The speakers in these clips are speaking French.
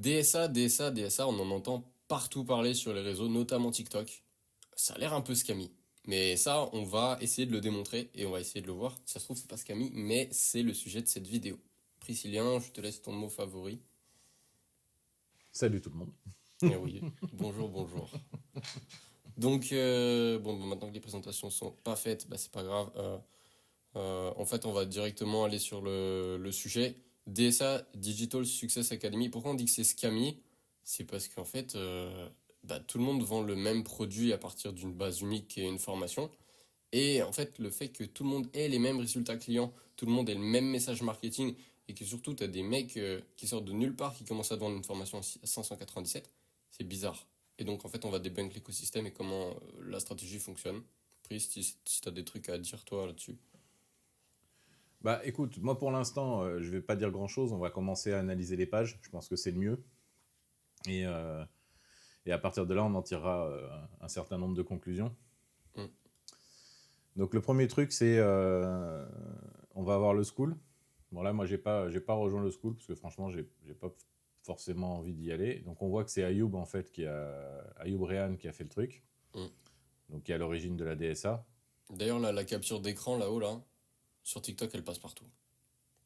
DSA, on en entend partout parler sur les réseaux, notamment TikTok. Ça a l'air un peu scammy. Mais ça, on va essayer de le démontrer et on va essayer de le voir. Ça se trouve, c'est pas scammy, mais c'est le sujet de cette vidéo. Priscillien, je te laisse ton mot favori. Salut tout le monde. Eh oui, bonjour, bonjour. Donc, bon, maintenant que les présentations sont pas faites, bah, c'est pas grave. En fait, on va directement aller sur le sujet. DSA, Digital Success Academy. Pourquoi on dit que c'est scammy? C'est parce qu'en fait, bah, tout le monde vend le même produit à partir d'une base unique et une formation. Et en fait, le fait que tout le monde ait les mêmes résultats clients, tout le monde ait le même message marketing, et que surtout, tu as des mecs qui sortent de nulle part, qui commencent à te vendre une formation à 597, c'est bizarre. Et donc, en fait, on va débunk l'écosystème et comment la stratégie fonctionne. Pris, si tu as des trucs à dire, toi, là-dessus. Bah écoute, moi pour l'instant, je vais pas dire grand-chose. On va commencer à analyser les pages. Je pense que c'est le mieux. Et, euh, et à partir de là, on en tirera un certain nombre de conclusions. Mm. Donc le premier truc, c'est on va avoir le school. Bon là, moi, j'ai pas rejoint le school parce que franchement, j'ai pas forcément envie d'y aller. Donc on voit que c'est Ayoub en fait Ayoub Rehan qui a fait le truc. Mm. Donc qui est à l'origine de la DSA. D'ailleurs, la capture d'écran, là-haut, là, sur TikTok, elle passe partout.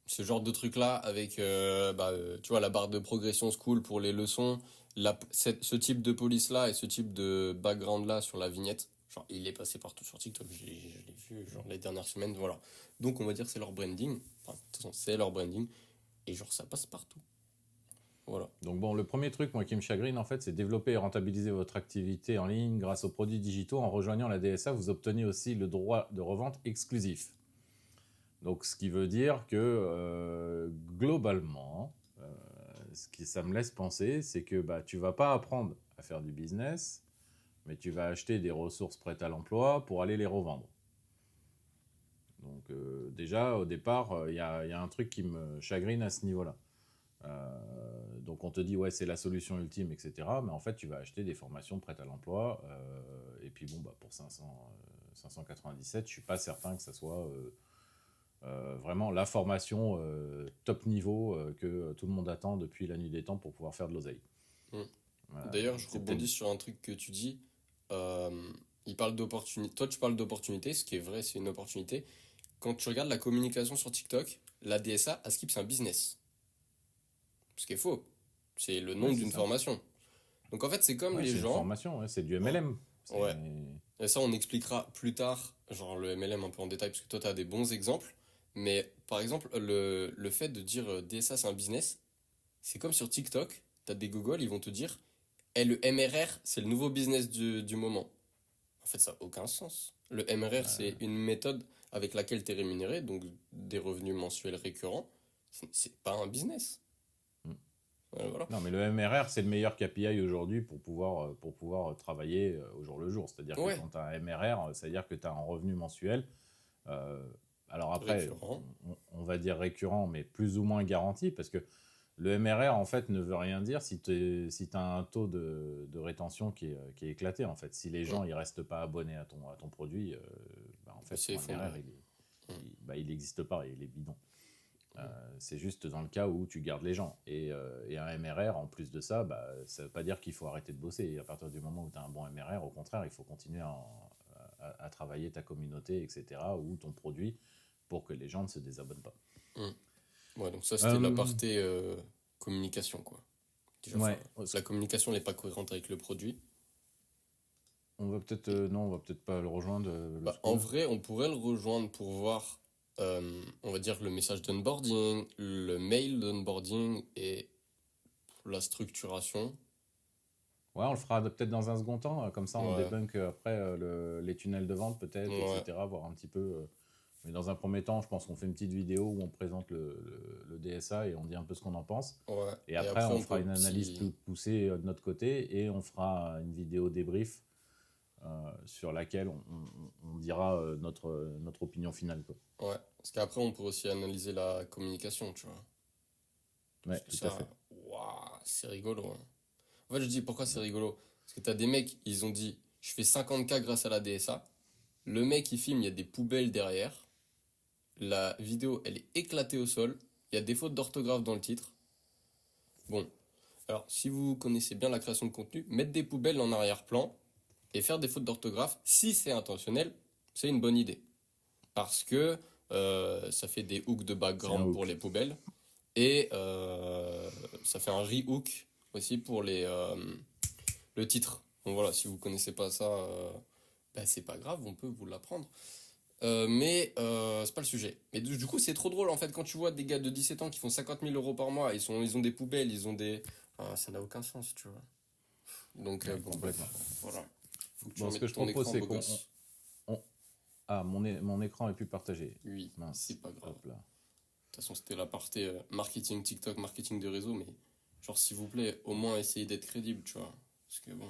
Ce genre de truc-là, avec, tu vois, la barre de progression school pour les leçons, ce type de police-là et ce type de background-là sur la vignette, genre, il est passé partout sur TikTok, je l'ai vu, genre, les dernières semaines, voilà. Donc, on va dire que c'est leur branding. Enfin, de toute façon, c'est leur branding. Et genre, ça passe partout. Voilà. Donc bon, le premier truc, moi, qui me chagrine, en fait, c'est développer et rentabiliser votre activité en ligne grâce aux produits digitaux. En rejoignant la DSA, vous obtenez aussi le droit de revente exclusif. Donc, ce qui veut dire que, globalement, ça me laisse penser, c'est que bah, tu vas pas apprendre à faire du business, mais tu vas acheter des ressources prêtes à l'emploi pour aller les revendre. Donc, déjà, au départ, il y a un truc qui me chagrine à ce niveau-là. Donc on te dit ouais c'est la solution ultime etc. Mais en fait tu vas acheter des formations prêtes à l'emploi et puis bon bah pour 597 je suis pas certain que ça soit vraiment la formation top niveau que tout le monde attend depuis la nuit des temps pour pouvoir faire de l'oseille. Mm. D'ailleurs, je C'est peut-être... rebondis sur un truc que tu dis. Il parle d'opportunité. Toi, tu parles d'opportunité, ce qui est vrai, c'est une opportunité. Quand tu regardes la communication sur TikTok, la DSA, à Skip, c'est un business. Ce qui est faux. C'est le nom Ouais c'est d'une ça. formation. Donc en fait, c'est comme Ouais les c'est une gens. formation, ouais, c'est du MLM. Ouais. Et ça, on expliquera plus tard, genre le MLM un peu en détail, parce que toi, tu as des bons exemples. Mais par exemple, le fait de dire DSA, c'est un business, c'est comme sur TikTok, tu as des Google, ils vont te dire, eh, le MRR, c'est le nouveau business du moment. En fait, ça n'a aucun sens. Le MRR, c'est une méthode avec laquelle tu es rémunéré, donc des revenus mensuels récurrents. C'est pas un business. Voilà. Non, mais le MRR, c'est le meilleur KPI aujourd'hui pour pouvoir travailler au jour le jour. C'est-à-dire que Ouais, quand tu as un MRR, c'est-à-dire que tu as un revenu mensuel. euh, alors après, récurrent. on va dire récurrent, mais plus ou moins garanti, parce que le MRR, en fait, ne veut rien dire si tu as un taux de rétention qui est éclaté, en fait. Si les Mm. gens ne restent pas abonnés à ton produit, bah, en fait, C'est ton faux, MRR, ouais. bah, il n'existe pas, il est bidon. C'est juste dans le cas où tu gardes les gens. Et un MRR, en plus de ça, bah, ça ne veut pas dire qu'il faut arrêter de bosser. Et à partir du moment où tu as un bon MRR, au contraire, il faut continuer à travailler ta communauté, etc., ou ton produit, pour que les gens ne se désabonnent pas. Mm. Ouais, donc ça, c'était la Euh, partie communication, quoi. Déjà, enfin, ouais, la communication n'est pas cohérente avec le produit. on va peut-être Et, non, on va peut-être pas le rejoindre, le bah, en school. vrai, on pourrait le rejoindre pour voir, on va dire, le message d'onboarding, le mail d'onboarding et la structuration. Ouais, on le fera peut-être dans un second temps, comme ça on Ouais, débunk après les tunnels de vente peut-être, ouais, etc. Voir un petit peu. Mais dans un premier temps, je pense qu'on fait une petite vidéo où on présente le DSA et on dit un peu ce qu'on en pense. ouais. Et Et après, après, on on peut fera une analyse plus aussi. poussée de notre côté et on fera une vidéo débrief sur laquelle on dira notre opinion finale, quoi. Ouais, parce qu'après, on peut aussi analyser la communication, tu vois. Parce Ouais, que tout à ça, fait. waouh, c'est rigolo, hein. En fait, je dis pourquoi c'est rigolo. Parce que t'as des mecs, ils ont dit, je fais 50K grâce à la DSA. Le mec, il filme, il y a des poubelles derrière. La vidéo, elle est éclatée au sol. Il y a des fautes d'orthographe dans le titre. Bon, Alors, si vous connaissez bien la création de contenu, mettre des poubelles en arrière-plan et faire des fautes d'orthographe, si c'est intentionnel, c'est une bonne idée. Parce que ça fait des hooks de C'est un background pour hook. les poubelles et ça fait un rehook aussi pour le titre. Donc voilà, si vous connaissez pas ça, bah, c'est pas grave, on peut vous l'apprendre. Mais c'est pas le sujet. Mais du coup, c'est trop drôle en fait quand tu vois des gars de 17 ans qui font 50 000 € par mois, ils ont des poubelles, ils ont des. Ah, ça n'a aucun sens, tu vois. Donc, Ouais, bon, bref, complètement. voilà. Faut que tu Bon, ce que remettes je ton propose, écran, c'est beau gosse. on- Ah, mon écran est plus partagé. Oui, Mince. c'est pas grave. Hop là. De toute façon, c'était la partie marketing TikTok, marketing de réseau, mais genre, s'il vous plaît, au moins essayez d'être crédible, tu vois. Parce que bon,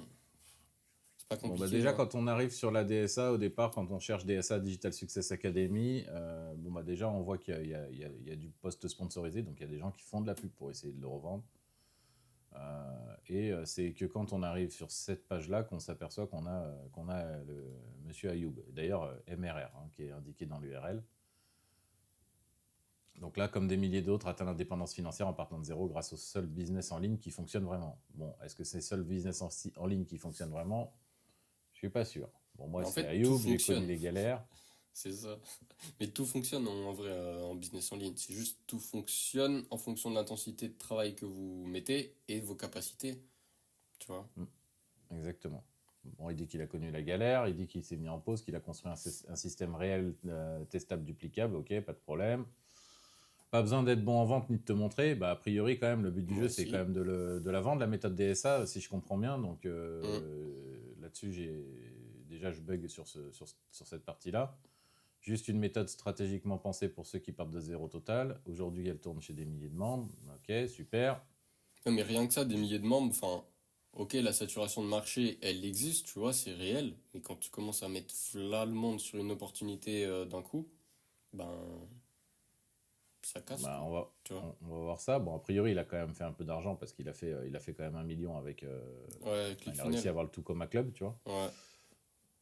c'est pas Bon, bah compliqué, déjà, hein. quand on arrive sur la DSA, au départ, quand on cherche DSA Digital Success Academy, bon, bah déjà, on voit qu'il y a, il y a du post sponsorisé, donc il y a des gens qui font de la pub pour essayer de le revendre. C'est que quand on arrive sur cette page-là qu'on s'aperçoit qu'on a le monsieur Ayoub. D'ailleurs, MRR, hein, qui est indiqué dans l'URL. Donc là, comme des milliers d'autres, atteint l'indépendance financière en partant de zéro grâce au seul business en ligne qui fonctionne vraiment. Bon, est-ce que c'est le seul business en ligne qui fonctionne vraiment? Je suis pas sûr. Bon, moi, Mais en c'est fait, tout Ayoub, j'ai connu fonctionne. les galères. C'est ça. Mais tout fonctionne en vrai en business en ligne. C'est juste tout fonctionne en fonction de l'intensité de travail que vous mettez et de vos capacités. Tu vois? Mm, exactement. Bon, il dit qu'il a connu la galère, il dit qu'il s'est mis en pause, qu'il a construit un système réel, testable, duplicable, ok, pas de problème. Pas besoin d'être bon en vente ni de te montrer. Bah, a priori, quand même, le but du Moi jeu, c'est quand aussi. même de la vendre, la méthode DSA, si je comprends bien. Donc Mm. là-dessus, déjà, je bug sur cette partie-là. Juste une méthode stratégiquement pensée pour ceux qui partent de zéro total. Aujourd'hui, elle tourne chez des milliers de membres. Ok, super. Non, mais rien que ça, des milliers de membres, enfin, ok, la saturation de marché, elle existe, tu vois, c'est réel. Mais quand tu commences à mettre là le monde sur une opportunité d'un coup, ben, ça casse, Bah, quoi. Tu vois? on va voir ça. Bon, a priori, il a quand même fait un peu d'argent parce il a fait quand même 1 million avec. Ouais, Enfin, il a réussi ClickFunnels. à avoir le tout comme club, tu vois. Ouais.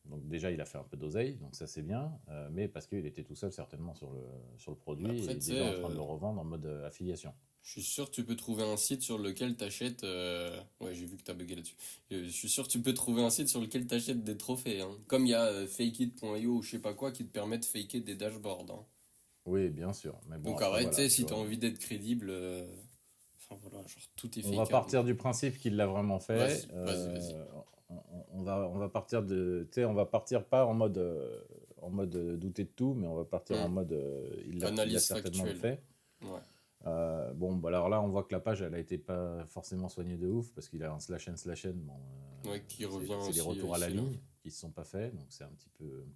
Donc déjà, il a fait un peu d'oseille, donc ça c'est bien, mais parce qu'il était tout seul certainement sur le Mais produit après, et tu sais, déjà en train de le revendre en mode affiliation. je suis sûr que tu peux trouver un site sur lequel t'achètes. Ouais, j'ai vu que t'as bugué là-dessus. Je suis sûr que tu peux trouver un site sur lequel t'achètes des trophées, hein. Comme il y a fakeit.io ou je sais pas quoi qui te permet de faker des dashboards, hein. Oui, bien sûr, mais bon, Donc après arrête, tu voilà, sais, tu si t'as vois. envie d'être crédible, enfin voilà, genre tout est On va fakeable. partir du principe qu'il l'a vraiment fait. Vas-y, vas-y, vas-y. On va partir tu sais, on va partir pas en mode douter de tout, mais on va partir en Hmm. mode il l'a Analyse certainement factuelle. fait. Ouais. Bon, bah alors là, on voit que la page, elle a été pas forcément soignée de ouf parce qu'il a un slash n. Bon, Ouais, qui revient c'est les aussi retours à la ici, là. ligne qui se sont pas faits, donc c'est un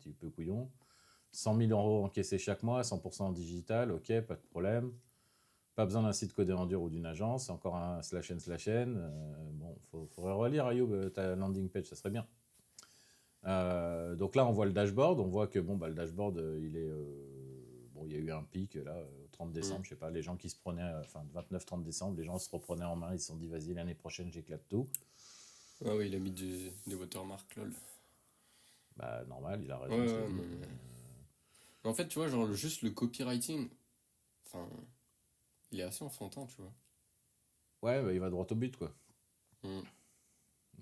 petit peu couillon. 100 000 € encaissés chaque mois, 100% en digital, ok, pas de problème. Pas besoin d'un site codé en dur ou d'une agence, encore un slash n. Bon, faudrait relire, Ayoub, ta landing page, ça serait bien. Donc là, on voit le dashboard. On voit que bon, bah, le dashboard, bon, il y a eu un pic là, au 30 Hmm. décembre, je sais pas, les gens qui se prenaient, enfin, 29-30 décembre, les gens se reprenaient en main, ils se sont dit, vas-y, l'année prochaine, j'éclate tout. Ah oui, il a mis des watermarks, lol. Bah, normal, il a Ouais, raison, c'est ouais, lui. mais en fait, tu vois, genre, juste le copywriting, enfin, il est assez enfantin, tu vois. Ouais, bah, il va droit au but, quoi. Hmm.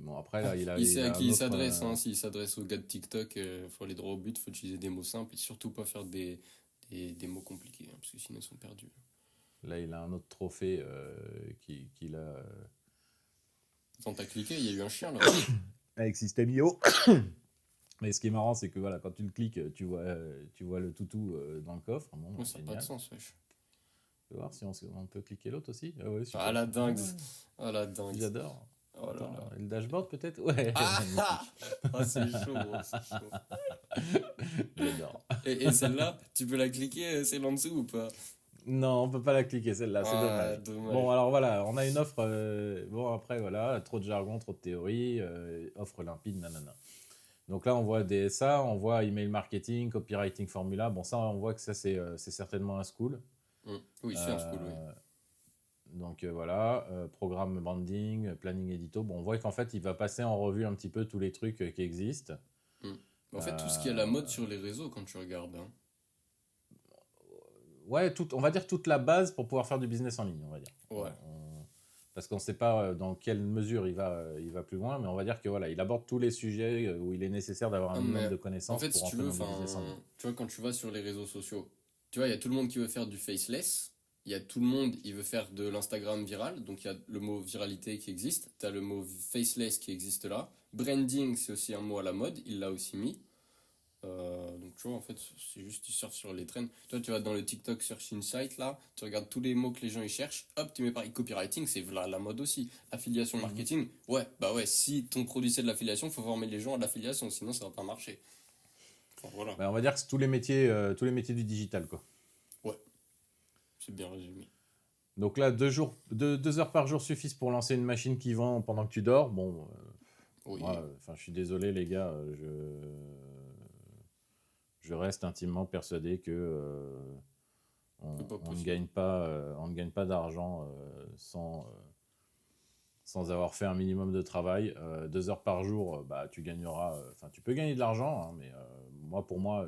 Bon, après, là, Il sait il à a qui un il autre. s'adresse, hein. S'il s'adresse aux gars de TikTok, faut aller droit au but, faut utiliser des mots simples et surtout pas faire des mots compliqués, hein, parce que sinon ils sont perdus. Là, il a un autre trophée qu'il a. Quand t'as cliqué, il y a eu un chien là. Avec System.io. Mais ce qui est marrant, c'est que voilà, quand tu le cliques, tu vois le toutou dans le coffre. Bon, Ouais, ça n'a pas de génial. sens, wesh. On peut voir si on peut cliquer l'autre aussi. Ah ouais, Ah super. la Ouais, dingue. Ah la dingue. j'adore. Oh là Attends, là. et le dashboard peut-être. Ouais, Ah ah. magnifique. Ah, c'est chaud, gros, c'est chaud. J'adore. Et celle-là, tu peux la cliquer, c'est là en dessous ou pas? Non, on peut pas la cliquer celle-là, c'est Ah, dommage. Bon, dommage. alors voilà, on a une offre. Bon, après, voilà, trop de jargon, trop de théorie, offre limpide, nanana. Donc là, on voit DSA, on voit email marketing, copywriting formula. Bon, ça, on voit que ça, c'est certainement un school. Hmm. Oui, c'est un school, oui. Euh, donc voilà, programme branding, planning édito. Bon, on voit qu'en fait, il va passer en revue un petit peu tous les trucs qui existent. Hmm. En fait, tout ce qui est à la Euh, mode sur les réseaux quand tu regardes, hein. ouais, on va dire toute la base pour pouvoir faire du business en ligne, on va dire. Ouais. parce qu'on ne sait pas dans quelle mesure il va plus loin, mais on va dire que voilà, il aborde tous les sujets où il est nécessaire d'avoir un Ah, minimum mais de en connaissances fait, pour si tu rentrer veux, dans le business en ligne. tu vois, quand tu vas sur les réseaux sociaux, tu vois, il y a tout le monde qui veut faire du faceless. Il y a tout le monde, il veut faire de l'Instagram viral. Donc, il y a le mot viralité qui existe. Tu as le mot faceless qui existe là. Branding, c'est aussi un mot à la mode. Il l'a aussi mis. Donc, tu vois, en fait, c'est juste, tu surfes sur les trends. Toi, tu vas dans le TikTok Search Insight là. Tu regardes tous les mots que les gens ils cherchent. Hop, tu mets pareil. Copywriting, c'est la mode aussi. Affiliation Mhm. marketing. Ouais, bah ouais, si ton produit c'est de l'affiliation, il faut former les gens à l'affiliation. Sinon, ça va pas marcher. Enfin, voilà. Bah, on va dire que c'est tous les métiers du digital, quoi. Ouais, c'est bien résumé. Donc là, 2 heures par jour suffisent pour lancer une machine qui vend pendant que tu dors. Bon, moi, Oui, enfin, je suis désolé, les gars, je reste intimement persuadé que c'est pas on ne possible. gagne pas, on ne gagne pas d'argent sans avoir fait un minimum de travail. 2 heures par jour, bah, tu gagneras. Enfin, tu peux gagner de l'argent, hein, mais moi, pour moi,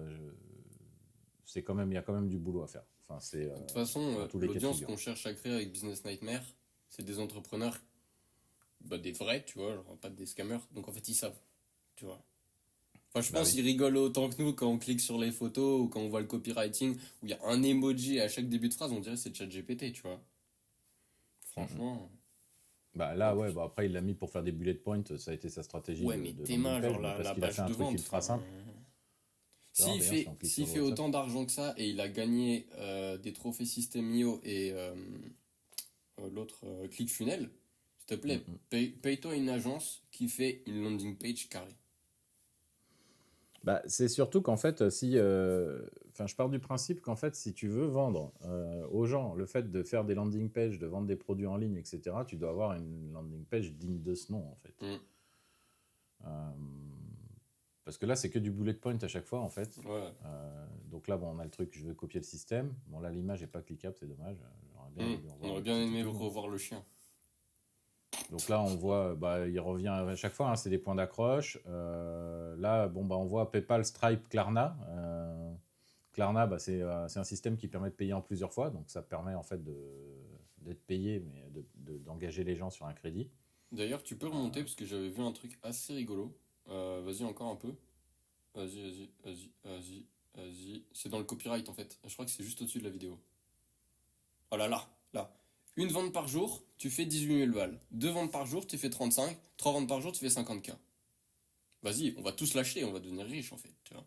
c'est quand même, il y a quand même du boulot à faire. Enfin, c'est De toute façon, dans tous les cas de l'audience figure. qu'on cherche à créer avec Business Nightmare, c'est des entrepreneurs, bah, des vrais, tu vois, genre pas des scammers. Donc en fait, ils savent, tu vois. Enfin, je Bah pense oui. qu'ils rigolent autant que nous quand on clique sur les photos ou quand on voit le copywriting où il y a un emoji à chaque début de phrase, on dirait que c'est ChatGPT, tu vois. Mhm. Franchement, Bah en là, ouais, plus. bah après, il l'a mis pour faire des bullet points. Ça a été sa stratégie Ouais, mais de landing Théma, genre page, mais parce la qu'il a fait page un de truc vente, ultra enfin. simple. Tu vois, d'ailleurs, si on clique S'il sur le fait WhatsApp. autant d'argent que ça et il a gagné des trophées System.io et l'autre ClickFunnels, s'il te plaît, Mhm. paye-toi une agence qui fait une landing page carrée. Bah, c'est surtout qu'en fait, si, enfin, je pars du principe qu'en fait, si tu veux vendre aux gens le fait de faire des landing pages, de vendre des produits en ligne, etc., tu dois avoir une landing page digne de ce nom, en fait. Mm. Euh, Parce que là, c'est que du bullet point à chaque fois, en fait. Ouais. Donc là, bon, on a le truc, je veux copier le système. Bon, là, l'image n'est pas cliquable, c'est dommage. J'aurais bien Mm. voulu On revoir aurait le bien petit aimé toutou, hein. revoir le chien. Donc là, on voit, bah, il revient à chaque fois, hein, c'est des points d'accroche. Là, bon, bah, on voit PayPal, Stripe, Klarna. Klarna, bah, c'est un système qui permet de payer en plusieurs fois. Donc ça permet en fait d'être payé, mais d'engager les gens sur un crédit. D'ailleurs, tu peux Euh, remonter parce que j'avais vu un truc assez rigolo. Vas-y, encore un peu. Vas-y. C'est dans le copyright en fait. Je crois que c'est juste au-dessus de la vidéo. Oh là là, là. Une vente par jour, tu fais 18 000 balles. Deux ventes par jour, tu fais 35. Trois ventes par jour, tu fais 50K. Vas-y, on va tous l'acheter, on va devenir riche en fait, tu vois.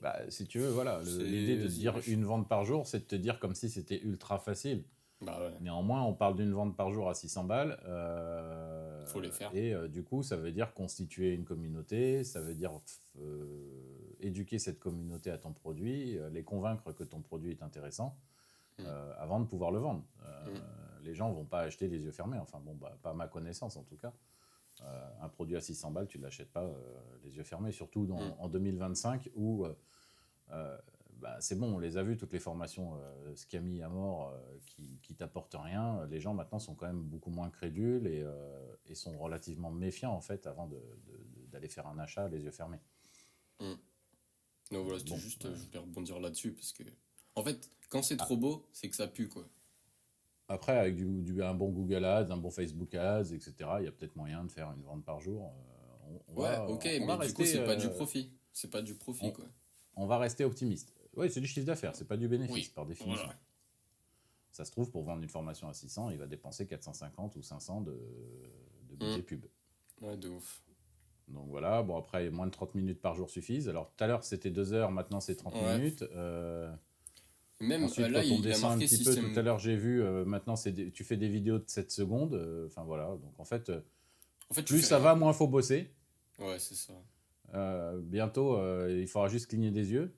Bah, si tu veux, voilà, l'idée de te Vas-y, dire wesh. une vente par jour, c'est de te dire comme si c'était ultra facile. Bah ouais, Néanmoins, on parle d'une vente par jour à 600 balles. faut les faire. Et du coup, ça veut dire constituer une communauté, ça veut dire éduquer cette communauté à ton produit, les convaincre que ton produit est intéressant Mm. avant de pouvoir le vendre. Mm. Les gens vont pas acheter les yeux fermés, enfin bon, bah, pas à ma connaissance en tout cas. Un produit à 600 balles, tu ne l'achètes pas les yeux fermés, surtout Mm. en 2025 où euh, bah, c'est bon, on les a vus, toutes les formations scammy à mort qui t'apportent rien. Les gens maintenant sont quand même beaucoup moins crédules et sont relativement méfiants en fait avant d'aller faire un achat les yeux fermés. Mm. Donc voilà, c'était Bon, juste, je voulais rebondir là-dessus parce que, en fait, quand c'est ah, trop beau, c'est que ça pue quoi. après, avec un bon Google Ads, un bon Facebook Ads, etc., il y a peut-être moyen de faire une vente par jour. Ouais, ok, On mais va du coup, rester, c'est pas du profit. C'est pas du profit on, quoi. on va rester optimiste. Oui, c'est du chiffre d'affaires, c'est pas du bénéfice Oui, par définition. voilà. Ça se trouve, pour vendre une formation à 600, il va dépenser 450 ou 500 de Mm. budget pub. Ouais, de ouf. Donc voilà, bon après, moins de 30 minutes par jour suffisent. Alors tout à l'heure, c'était 2 heures, maintenant c'est 30 Ouais. minutes. Même Ensuite, là, quand on il a descend un marqué petit peu, tout à système. l'heure j'ai vu, maintenant tu fais des vidéos de 7 secondes. Enfin voilà, donc en fait, En fait, tu plus fais ça rien. va, moins faut bosser. Ouais, c'est ça. Bientôt, il faudra juste cligner des yeux,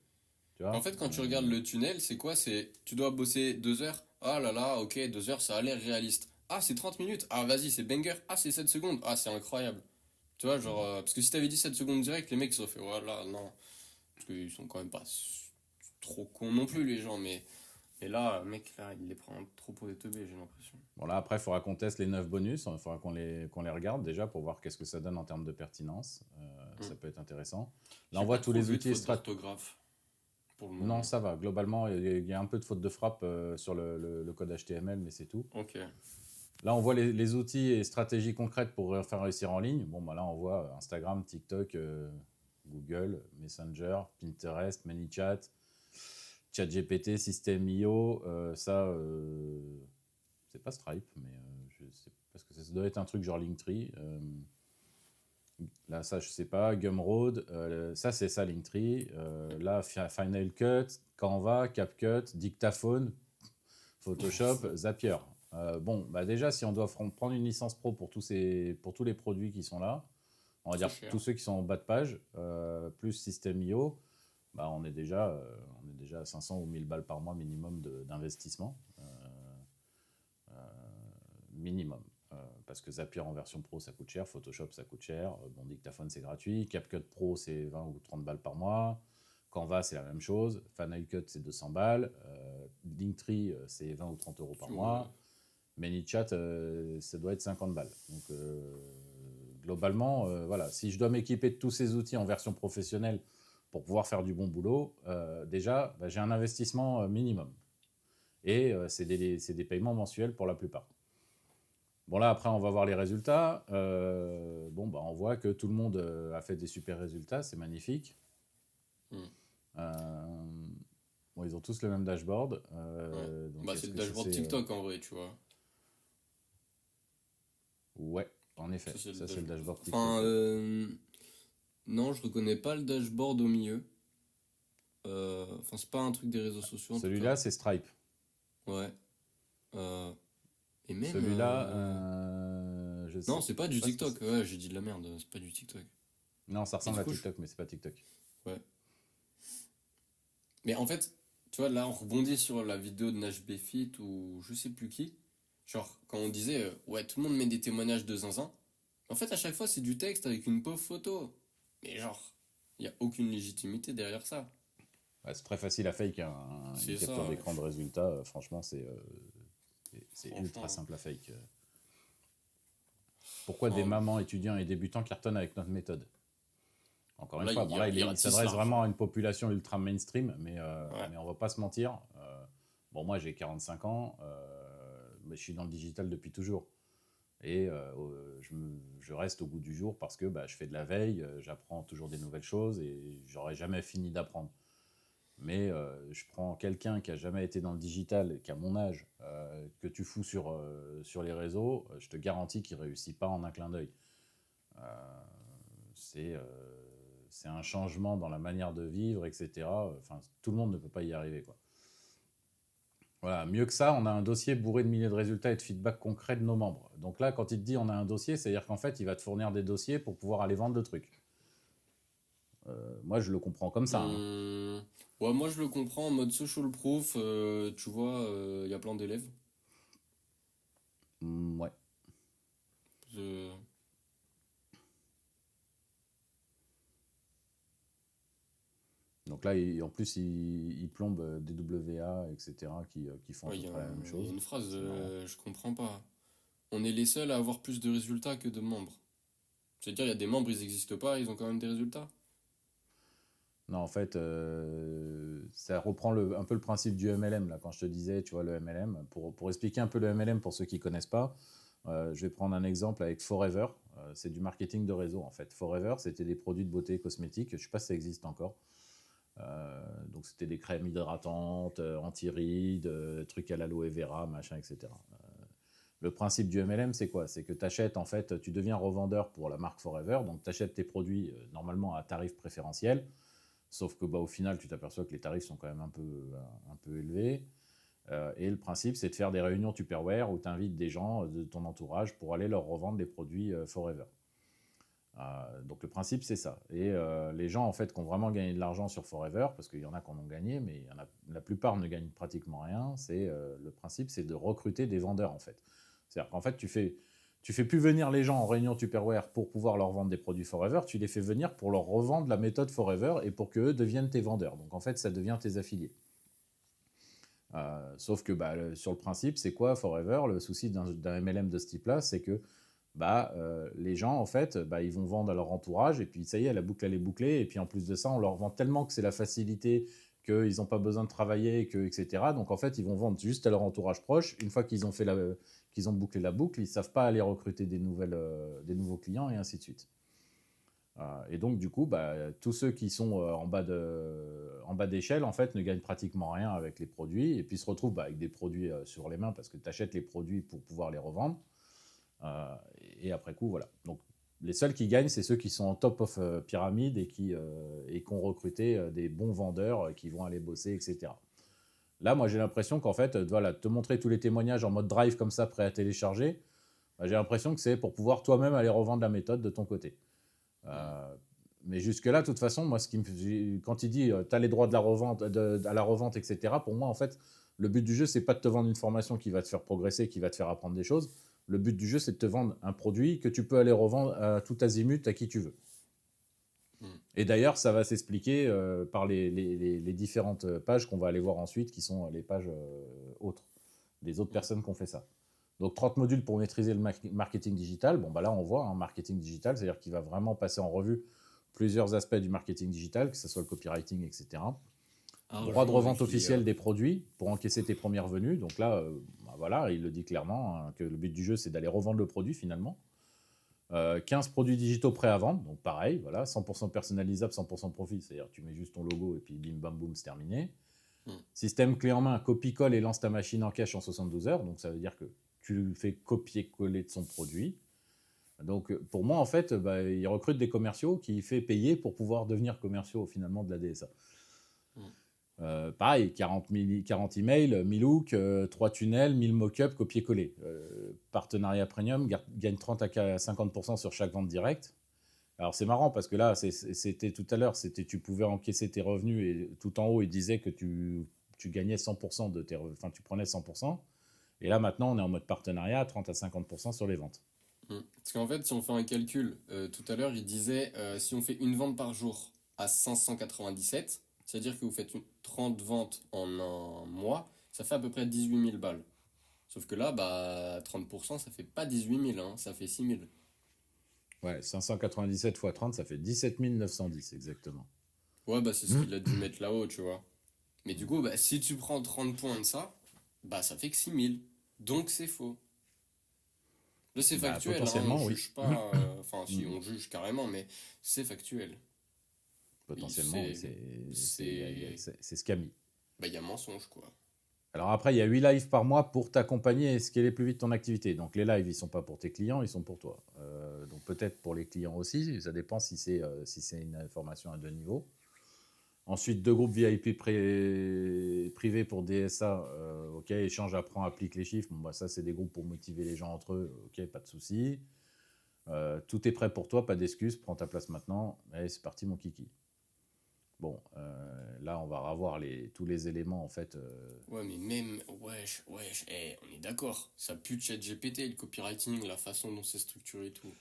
tu En vois. fait, quand tu regardes le tunnel, c'est quoi? C'est tu dois bosser 2 heures. Ah là là, ok, 2 heures, ça a l'air réaliste. Ah, c'est 30 minutes. Ah, vas-y, c'est banger. Ah, c'est 7 secondes. Ah, c'est incroyable. Tu vois, genre, parce que si t'avais dit 7 secondes direct, les mecs ils auraient fait, voilà, non. Parce qu'ils sont quand même pas trop cons non plus, les gens. Mais là, mec, là, il les prend trop pour des teubés, j'ai l'impression. Bon là, après, il faudra qu'on teste les 9 bonus. Il faudra qu'on les regarde déjà pour voir qu'est-ce que ça donne en termes de pertinence. Ça peut être intéressant. Là, on J'ai voit pas tous trop les vu de outils faute d'orthographe pour le Non, moment. ça va. Globalement, il y a un peu de faute de frappe sur le code HTML, mais c'est tout. Ok. Là, on voit les outils et stratégies concrètes pour faire réussir en ligne. Bon, bah là, on voit Instagram, TikTok, Google, Messenger, Pinterest, ManyChat, ChatGPT, System.io. C'est pas Stripe, mais je sais, parce que ça doit être un truc genre Linktree. Là, ça, je sais pas. Gumroad, ça, c'est ça, Linktree. Là, Final Cut, Canva, CapCut, Dictaphone, Photoshop, Zapier. Bon, bah déjà, si on doit prendre une licence pro pour pour tous les produits qui sont là, on va C'est dire cher. tous ceux qui sont en bas de page, plus System.io, bah on est déjà à 500 ou 1000 balles par mois minimum d'investissement. Minimum. Parce que Zapier en version pro, ça coûte cher. Photoshop, ça coûte cher. Bon, Dictaphone, c'est gratuit. CapCut Pro, c'est 20 ou 30 balles par mois. Canva, c'est la même chose. Final Cut, c'est 200 balles. Linktree, c'est 20 ou 30 euros par Ouais. mois. ManyChat, ça doit être 50 balles. Donc, globalement, voilà, si je dois m'équiper de tous ces outils en version professionnelle pour pouvoir faire du bon boulot, déjà, bah, j'ai un investissement minimum. Et c'est des paiements mensuels pour la plupart. Bon, là, après, on va voir les résultats. Bon, bah, on voit que tout le monde a fait des super résultats. C'est magnifique. Hmm. Euh, bon, ils ont tous le même dashboard. Ouais. Donc, Bah, c'est est-ce le que ça, dashboard c'est. TikTok en vrai, tu vois. Ouais, en Ça, effet. c'est le Ça, c'est le dashboard. dashboard Enfin, TikTok. Ouais. non, je reconnais pas le dashboard au milieu. Enfin, c'est pas un truc des réseaux sociaux en tout cas. Celui-là, c'est Stripe. Ouais. Euh, et même. Celui-là, je Non, sais c'est pas du pas ce que TikTok. c'est. Ouais, j'ai dit de la merde. C'est pas du TikTok. Non, ça Et ressemble du à coup, TikTok, mais c'est pas TikTok. ouais. Mais en fait, tu vois, là, on rebondit sur la vidéo de Nash Befit ou je sais plus qui. Genre, quand on disait, ouais, tout le monde met des témoignages de zinzin. En fait, à chaque fois, c'est du texte avec une pauvre photo. Mais genre, il n'y a aucune légitimité derrière ça. Ouais, c'est très facile à fake, hein. Une C'est ça, capture d'écran de résultat. Franchement, c'est ultra franchement. simple à fake. Pourquoi des Enfin, mamans, étudiants et débutants cartonnent avec notre méthode? Encore une là, fois, bon, là, il ratisse s'adresse large, hein. vraiment à une population ultra mainstream, Ouais. mais on va pas se mentir. Bon, moi, j'ai 45 ans, mais je suis dans le digital depuis toujours. Et je reste au goût du jour parce que bah, je fais de la veille, j'apprends toujours des nouvelles choses et j'aurai jamais fini d'apprendre. Mais je prends quelqu'un qui a jamais été dans le digital, qui a mon âge, que tu fous sur les réseaux, je te garantis qu'il réussit pas en un clin d'œil. Euh, c'est euh, c'est un changement dans la manière de vivre, etc. Enfin, tout le monde ne peut pas y arriver, quoi. Voilà, mieux que ça, on a un dossier bourré de milliers de résultats et de feedback concrets de nos membres. Donc là, quand il te dit on a un dossier, c'est-à-dire qu'en fait, il va te fournir des dossiers pour pouvoir aller vendre le truc. Moi, je le comprends comme ça, hein. Hum, Ouais, moi, je le comprends en mode social proof. Tu vois, il y a plein d'élèves. Ouais. Je- Donc là, en plus, il plombe DWA, etc., qui font à Ouais, peu près la même il y a chose. une phrase, C'est marrant. je comprends pas. On est les seuls à avoir plus de résultats que de membres. C'est-à-dire, il y a des membres, ils n'existent pas, ils ont quand même des résultats. Non, en fait, ça reprend un peu le principe du MLM, là, quand je te disais, tu vois, le MLM. Pour expliquer un peu le MLM pour ceux qui ne connaissent pas, je vais prendre un exemple avec Forever. C'est du marketing de réseau, en fait. Forever, c'était des produits de beauté cosmétique. Je ne sais pas si ça existe encore. Donc, c'était des crèmes hydratantes, anti-rides, trucs à l'aloe vera, machin, etc. Le principe du MLM, c'est quoi? C'est que tu achètes, en fait, tu deviens revendeur pour la marque Forever. Donc, tu achètes tes produits normalement à tarif préférentiel. Sauf que bah, au final, tu t'aperçois que les tarifs sont quand même un peu élevés. Et le principe, c'est de faire des réunions Tupperware où tu invites des gens de ton entourage pour aller leur revendre les produits Forever. Donc le principe, c'est ça. Et les gens, en fait, qui ont vraiment gagné de l'argent sur Forever, parce qu'il y en a qui en ont gagné, mais la plupart ne gagnent pratiquement rien, le principe, c'est de recruter des vendeurs, en fait. C'est-à-dire qu'en fait, tu fais plus venir les gens en réunion Tupperware pour pouvoir leur vendre des produits Forever, tu les fais venir pour leur revendre la méthode Forever et pour qu'eux deviennent tes vendeurs. Donc en fait, ça devient tes affiliés. Sauf que bah, sur le principe, c'est quoi Forever? Le souci d'un MLM de ce type-là, c'est que bah, les gens, en fait, bah, ils vont vendre à leur entourage, et puis ça y est, la boucle, elle est bouclée, et puis en plus de ça, on leur vend tellement que c'est la facilité, qu'ils n'ont pas besoin de travailler, etc. Donc en fait, ils vont vendre juste à leur entourage proche. Une fois qu'ils ont bouclé la boucle, ils ne savent pas aller recruter des nouveaux clients et ainsi de suite. Et donc, du coup, tous ceux qui sont en bas d'échelle, en fait, ne gagnent pratiquement rien avec les produits et puis se retrouvent avec des produits sur les mains parce que tu achètes les produits pour pouvoir les revendre. Et après coup, voilà. Donc, les seuls qui gagnent, c'est ceux qui sont en top of pyramide et qui ont recruté des bons vendeurs qui vont aller bosser, etc. Là, moi, j'ai l'impression qu'en fait, voilà, te montrer tous les témoignages en mode drive comme ça, prêt à télécharger, j'ai l'impression que c'est pour pouvoir toi-même aller revendre la méthode de ton côté. Mais jusque-là, de toute façon, moi, quand il dit tu as les droits de la revente, à la revente, etc., pour moi, en fait, le but du jeu, c'est pas de te vendre une formation qui va te faire progresser, qui va te faire apprendre des choses. Le but du jeu, c'est de te vendre un produit que tu peux aller revendre à tout azimut à qui tu veux. Et d'ailleurs, ça va s'expliquer par les différentes pages qu'on va aller voir ensuite, qui sont les pages autres, des autres personnes qui ont fait ça. Donc 30 modules pour maîtriser le marketing digital. Bon, là, on voit un marketing digital, c'est-à-dire qu'il va vraiment passer en revue plusieurs aspects du marketing digital, que ce soit le copywriting, etc. Droit de revente officiel des produits pour encaisser tes premières venues. Donc là, voilà, il le dit clairement, que le but du jeu, c'est d'aller revendre le produit finalement. 15 produits digitaux prêts à vendre, donc pareil, voilà, 100% personnalisable, 100% profit, c'est-à-dire tu mets juste ton logo et puis bim bam boum, c'est terminé. Système clé en main, copie-colle et lance ta machine en cache en 72 heures, donc ça veut dire que tu fais copier-coller de son produit. Donc pour moi, en fait, il recrute des commerciaux qui fait payer pour pouvoir devenir commerciaux finalement de la DSA. Pareil, 40 emails, 1000 hooks, 3 tunnels, 1000 mock-ups, copier-coller. Partenariat premium, gagne 30 à 50% sur chaque vente directe. Alors c'est marrant parce que là, c'était tout à l'heure, tu pouvais encaisser tes revenus et tout en haut, il disait que tu gagnais 100% de tes revenus, enfin tu prenais 100%. Et là maintenant, on est en mode partenariat, 30 à 50% sur les ventes. Parce qu'en fait, si on fait un calcul, tout à l'heure, il disait si on fait une vente par jour à 597, c'est-à-dire que vous faites 30 ventes en un mois, ça fait à peu près 18 000 balles. Sauf que là, 30%, ça fait pas 18 000, hein, ça fait 6 000. Ouais, 597 x 30, ça fait 17 910 exactement. Ouais, c'est ce qu'il a dû mettre là-haut, tu vois. Mais du coup, si tu prends 30 points de ça, ça fait que 6 000. Donc c'est faux. Là, c'est factuel, hein, on potentiellement, oui. juge pas. Enfin, si, on juge carrément, mais c'est factuel. Potentiellement, oui, c'est ce qu'a mis. Il y a mensonge, quoi. Alors après, il y a 8 lives par mois pour t'accompagner et scaler plus vite ton activité. Donc les lives, ils ne sont pas pour tes clients, ils sont pour toi. Donc peut-être pour les clients aussi, ça dépend si c'est une formation à 2 niveaux. Ensuite, 2 groupes VIP privés pour DSA. Ok, échange, apprends, applique les chiffres. Bon, ça, c'est des groupes pour motiver les gens entre eux. Ok, pas de souci. Tout est prêt pour toi, pas d'excuses, prends ta place maintenant. Allez, c'est parti, mon kiki. Bon, là, on va revoir tous les éléments, en fait. Ouais, mais même, wesh, on est d'accord. Ça pue de ChatGPT, le copywriting, la façon dont c'est structuré et tout.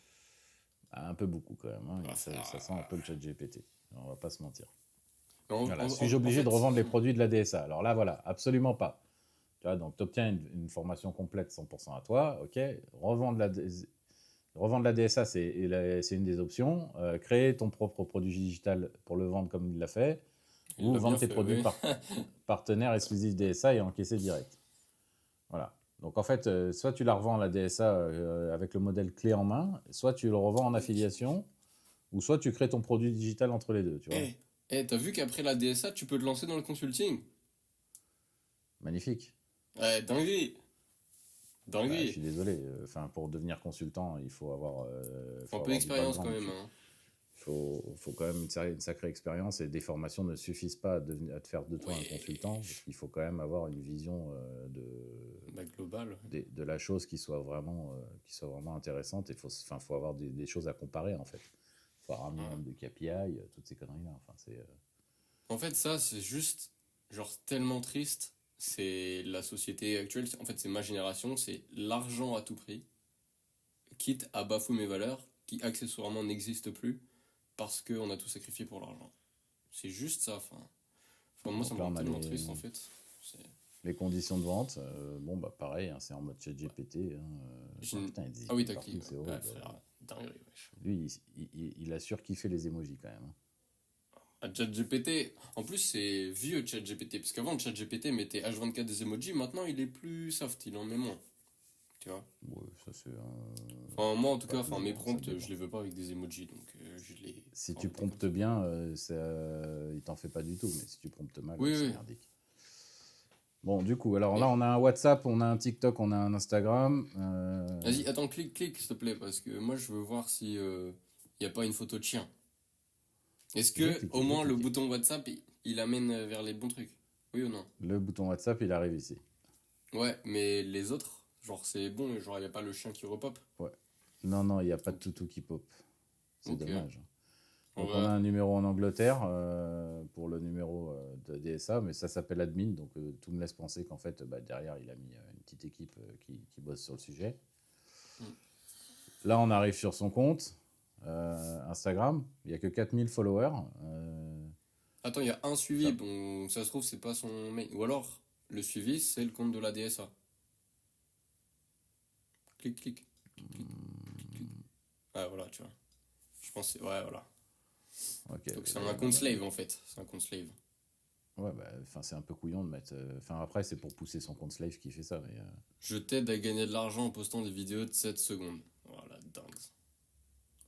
Un peu beaucoup, quand même. Hein. Ça sent un peu le ChatGPT. On va pas se mentir. Suis-je obligé de revendre les produits de la DSA? Alors là, voilà, absolument pas. Tu vois, donc, tu obtiens une formation complète 100% à toi. Ok, revendre la DSA, c'est une des options. Créer ton propre produit digital pour le vendre comme il l'a fait. Ou vendre tes produits partenaires exclusifs DSA et encaisser direct. Voilà. Donc en fait, soit tu la revends la DSA avec le modèle clé en main, soit tu le revends en affiliation, ou soit tu crées ton produit digital entre les deux. Tu vois. T'as vu qu'après la DSA, tu peux te lancer dans le consulting? Magnifique. Ouais, dinguerie. Je suis désolé. Pour devenir consultant, il faut avoir. Faut un peu d'expérience quand même. Hein. Il faut quand même une sacrée expérience et des formations ne suffisent pas à te faire de toi un consultant. Il faut quand même avoir une vision globale. De la chose qui soit vraiment intéressante. Il faut avoir des choses à comparer en fait. Il faut avoir un minimum de KPI, toutes ces conneries-là. En fait, ça, c'est juste genre tellement triste. C'est la société actuelle. En fait, c'est ma génération. C'est l'argent à tout prix. Quitte à bafouer mes valeurs, qui accessoirement n'existent plus. Parce qu'on a tout sacrifié pour l'argent. C'est juste ça. Moi, ça me rend tellement triste, en fait. Les conditions de vente, pareil, hein, c'est en mode ChatGPT. Ah oui, t'as cliqué. C'est horrible. Dinguerie, wesh. Lui, il a surkiffé les emojis, quand même. ChatGPT, en plus, c'est vieux ChatGPT. Parce qu'avant, ChatGPT mettait H24 des emojis. Maintenant, il est plus soft. Il en met moins. tu vois. Ouais, ça c'est Enfin, moi, en tout pas cas, tous enfin, les mes jours, ça prompts, dépend. je les veux pas avec des emojis, donc je les Si tu formatais comme promptes ça. bien, il t'en fait pas du tout, mais si tu promptes mal, Oui, c'est oui. merdique. Bon, du coup, alors là, Mais on a un WhatsApp, on a un TikTok, on a un Instagram. vas-y, attends, clique, s'il te plaît, parce que moi, je veux voir si y a pas une photo de chien. Est-ce que, au J'ai moins, le cliqué. bouton WhatsApp, il amène vers les bons trucs? Oui ou non? Le bouton WhatsApp, il arrive ici. Ouais, mais les autres, genre, c'est bon, genre, y a pas le chien qui repop. Ouais. Non, non, il n'y a pas de Ok, toutou qui pop. C'est ok. dommage. Donc, on a Ouais. un numéro en Angleterre pour le numéro de DSA, mais ça s'appelle admin, donc tout me laisse penser qu'en fait, bah, derrière, il a mis une petite équipe qui bosse sur le sujet. Hmm. Là, on arrive sur son compte Instagram. Il n'y a que 4000 followers. Attends, il y a un suivi, Ça, bon, ça se trouve, c'est pas son mail. Ou alors, le suivi, c'est le compte de la DSA. Clique. Ah, voilà, tu vois. Je pense que ouais, voilà. ok, Donc, c'est là, il y un en a compte pas mal. slave, en fait. C'est un compte slave. Ouais, bah, c'est un peu couillon de mettre. Enfin, après, c'est pour pousser son compte slave qui fait ça. Mais, Je t'aide à gagner de l'argent en postant des vidéos de 7 secondes. Voilà, dingue.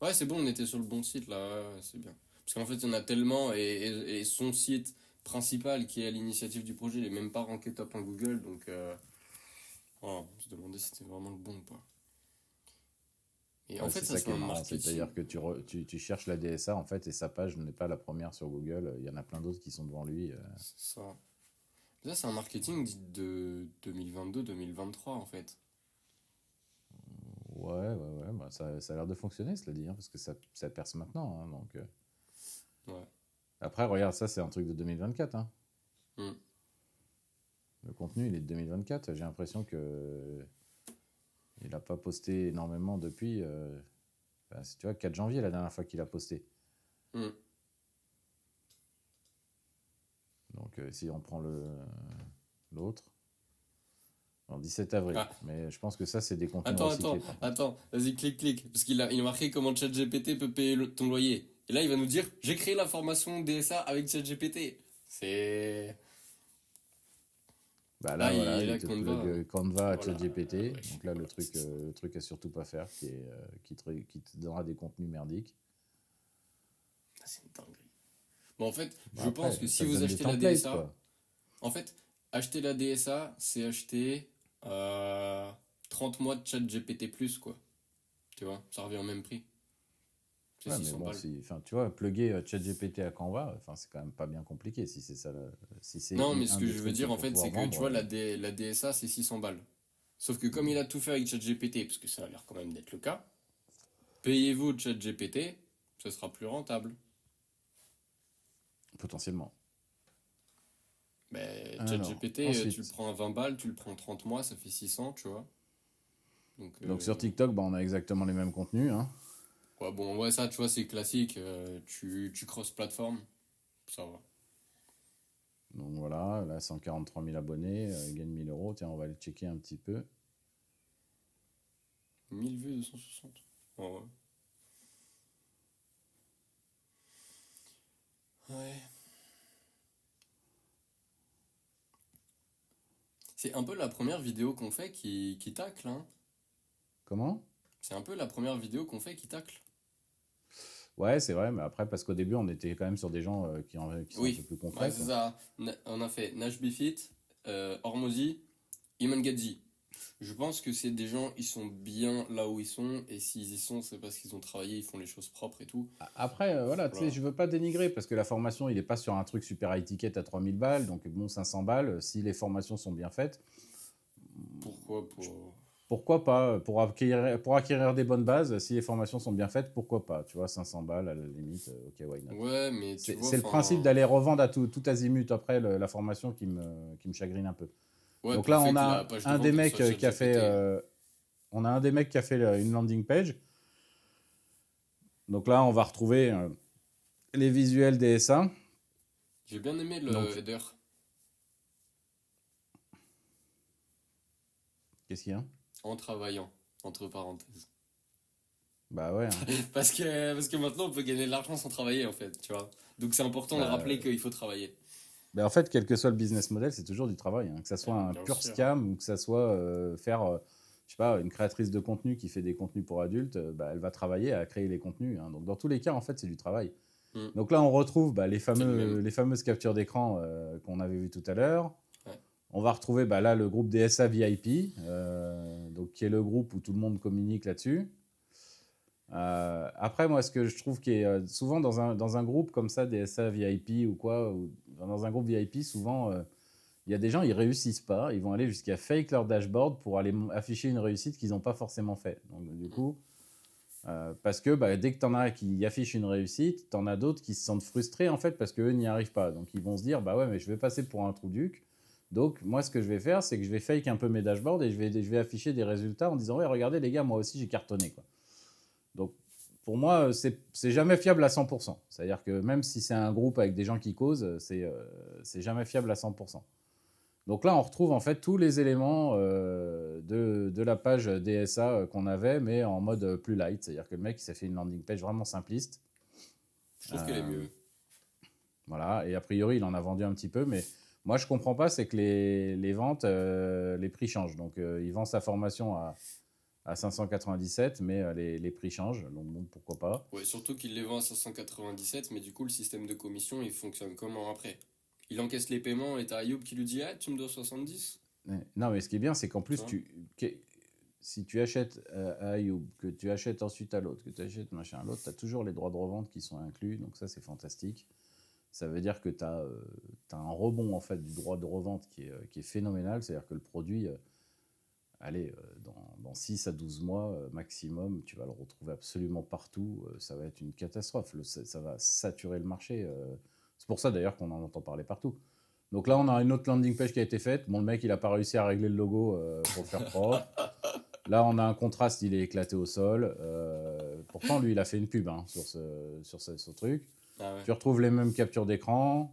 Ouais, c'est bon, on était sur le bon site, là. Ouais, c'est bien. Parce qu'en fait, il y en a tellement, et son site principal, qui est à l'initiative du projet, il est même pas ranké top en Google, donc voilà, on se demandait si c'était vraiment le bon ou pas. Et en ouais, fait, c'est ça ça se qui fait est un marrant. marketing. C'est-à-dire que tu cherches la DSA, en fait, et sa page n'est pas la première sur Google. Il y en a plein d'autres qui sont devant lui. C'est ça. Ça, c'est un marketing dit de 2022-2023, en fait. Ouais. Bah, ça a l'air de fonctionner, cela dit, hein, parce que ça perce maintenant. Hein, donc, Ouais. après, regarde, ça, c'est un truc de 2024. Hein. Hmm. Le contenu, il est de 2024. J'ai l'impression que il n'a pas posté énormément depuis. Bah, tu vois, 4 janvier, la dernière fois qu'il a posté. Hmm. Donc, si on prend l'autre, en 17 avril. Ah, Mais je pense que ça, c'est des contenus recyclés, par contre. attends, vas-y, clique. Parce il a marqué comment ChatGPT peut payer ton loyer. Et là, il va nous dire, j'ai créé la formation DSA avec ChatGPT. C'est... Bah Ah, là, voilà, il est il là, te Canva. plug Canva à Voilà, ChatGPT. wesh, Donc là, voilà, c'est ça. le truc à surtout pas faire, qui te donnera des contenus merdiques. Ah, c'est une dinguerie. Bon, en fait, Bah je pense après, que si ça te vous donne des achetez la templates, DSA, quoi. en fait, acheter la DSA, c'est acheter euh, 30 mois de ChatGPT plus, quoi. Tu vois, ça revient au même prix. C'est Ouais, mais 600 bon, balles. enfin, tu vois, plugger ChatGPT à Canva, enfin, c'est quand même pas bien compliqué si c'est ça, si c'est Non, mais ce un que des je veux trucs dire, en pour fait, pouvoir c'est que, tu vendre. vois, la DSA, c'est 600 balles. Sauf que comme il a tout fait avec ChatGPT, parce que ça a l'air quand même d'être le cas, payez-vous ChatGPT, ce sera plus rentable. Potentiellement. Mais Alors, ChatGPT, tu le ensuite, prends à 20 balles, tu le prends 30 mois, ça fait 600, tu vois. Donc, donc sur TikTok, bah, on a exactement les mêmes contenus. Hein. ouais, bon, ouais, ça, tu vois, c'est classique. Tu cross-platform, ça va. Donc voilà, là, 143 000 abonnés, il gagne 1000 euros. Tiens, on va aller checker un petit peu. 1000 vues, 260. Ouais, ouais. Ouais. C'est un peu la première vidéo qu'on fait qui tacle, hein. Comment? C'est un peu la première vidéo qu'on fait qui tacle. Ouais, c'est vrai, mais après, parce qu'au début, on était quand même sur des gens qui sont un peu Oui, plus ouais, concrets, c'est quoi. ça. On a fait Nash Bifit, Hormozy, Iman Gadzi. Je pense que c'est des gens, ils sont bien là où ils sont, et s'ils y sont, c'est parce qu'ils ont travaillé, ils font les choses propres et tout. Après, voilà, tu sais, Voilà. je veux pas dénigrer, parce que la formation, il est pas sur un truc super high ticket à 3000 balles, donc bon, 500 balles, si les formations sont bien faites, Pourquoi je- pour... pourquoi pas? Pour acquérir des bonnes bases, si les formations sont bien faites, pourquoi pas? Tu vois, 500 balles, à la limite, ok, why not? Ouais, mais tu vois, C'est le principe enfin... d'aller revendre à tout azimut après la formation qui me chagrine un peu. Ouais, Donc pour le là, fait on que la a page de un vente, des elle mecs soit qui a fait, ChatGPT. une landing page. Donc là, on va retrouver les visuels DSA. J'ai bien aimé le Donc, header. qu'est-ce qu'il y a? En travaillant, entre parenthèses. Bah ouais. Hein. Parce que maintenant, on peut gagner de l'argent sans travailler, en fait, tu vois. Donc c'est important de rappeler Bah, qu'il faut travailler. en fait, quel que soit le business model, c'est toujours du travail. Hein. Que ça soit un Bien pur sûr. scam ou que ça soit faire je sais pas, une créatrice de contenu qui fait des contenus pour adultes, bah, elle va travailler à créer les contenus, hein. Donc, dans tous les cas, en fait, c'est du travail. Mm. Donc là, on retrouve bah, C'est le même. les fameuses captures d'écran qu'on avait vues tout à l'heure. Ouais. On va retrouver bah, là le groupe DSA VIP, donc, qui est le groupe où tout le monde communique là-dessus. Après, moi, ce que je trouve qui est souvent dans un groupe comme ça, DSA VIP ou quoi, ou dans un groupe VIP, souvent, il y a des gens, ils réussissent pas, ils vont aller jusqu'à fake leur dashboard pour aller afficher une réussite qu'ils n'ont pas forcément fait. Donc, du coup, parce que bah, dès que tu en as qui affichent une réussite, tu en as d'autres qui se sentent frustrés en fait parce qu'eux n'y arrivent pas. Donc, ils vont se dire, bah ouais, mais je vais passer pour un trou duc. Donc, moi, ce que je vais faire, c'est que je vais fake un peu mes dashboards et je vais afficher des résultats en disant, ouais, regardez les gars, moi aussi, j'ai cartonné, quoi. Donc, pour moi, c'est jamais fiable à 100%. C'est-à-dire que même si c'est un groupe avec des gens qui causent, c'est jamais fiable à 100%. Donc là, on retrouve en fait tous les éléments de la page DSA qu'on avait, mais en mode plus light. C'est-à-dire que le mec, il s'est fait une landing page vraiment simpliste. Je trouve qu'elle est mieux. Voilà, et a priori, il en a vendu un petit peu, mais moi, je comprends pas, c'est que les ventes, les prix changent. Donc, il vend sa formation à 597, mais les prix changent, donc bon, pourquoi pas. Ouais, surtout qu'il les vend à 597, mais du coup, le système de commission, il fonctionne comment après? Il encaisse les paiements et t'as Ayoub qui lui dit ah, tu me dois 70? Non, mais ce qui est bien, c'est qu'en Tu plus, vois? si tu achètes à Ayoub, que tu achètes ensuite à l'autre, que tu achètes machin à l'autre, tu as toujours les droits de revente qui sont inclus, donc ça, c'est fantastique. Ça veut dire que tu as, un rebond en fait, du droit de revente qui est phénoménal, c'est-à-dire que le produit, allez, dans 6 à 12 mois maximum, tu vas le retrouver absolument partout, ça va être une catastrophe, ça va saturer le marché. C'est pour ça d'ailleurs qu'on en entend parler partout. Donc là, on a une autre landing page qui a été faite. Bon, le mec, il n'a pas réussi à régler le logo pour le faire propre. Là, on a un contraste, il est éclaté au sol. Pourtant, lui, il a fait une pub hein, sur ce truc. Ah ouais. Tu retrouves les mêmes captures d'écran.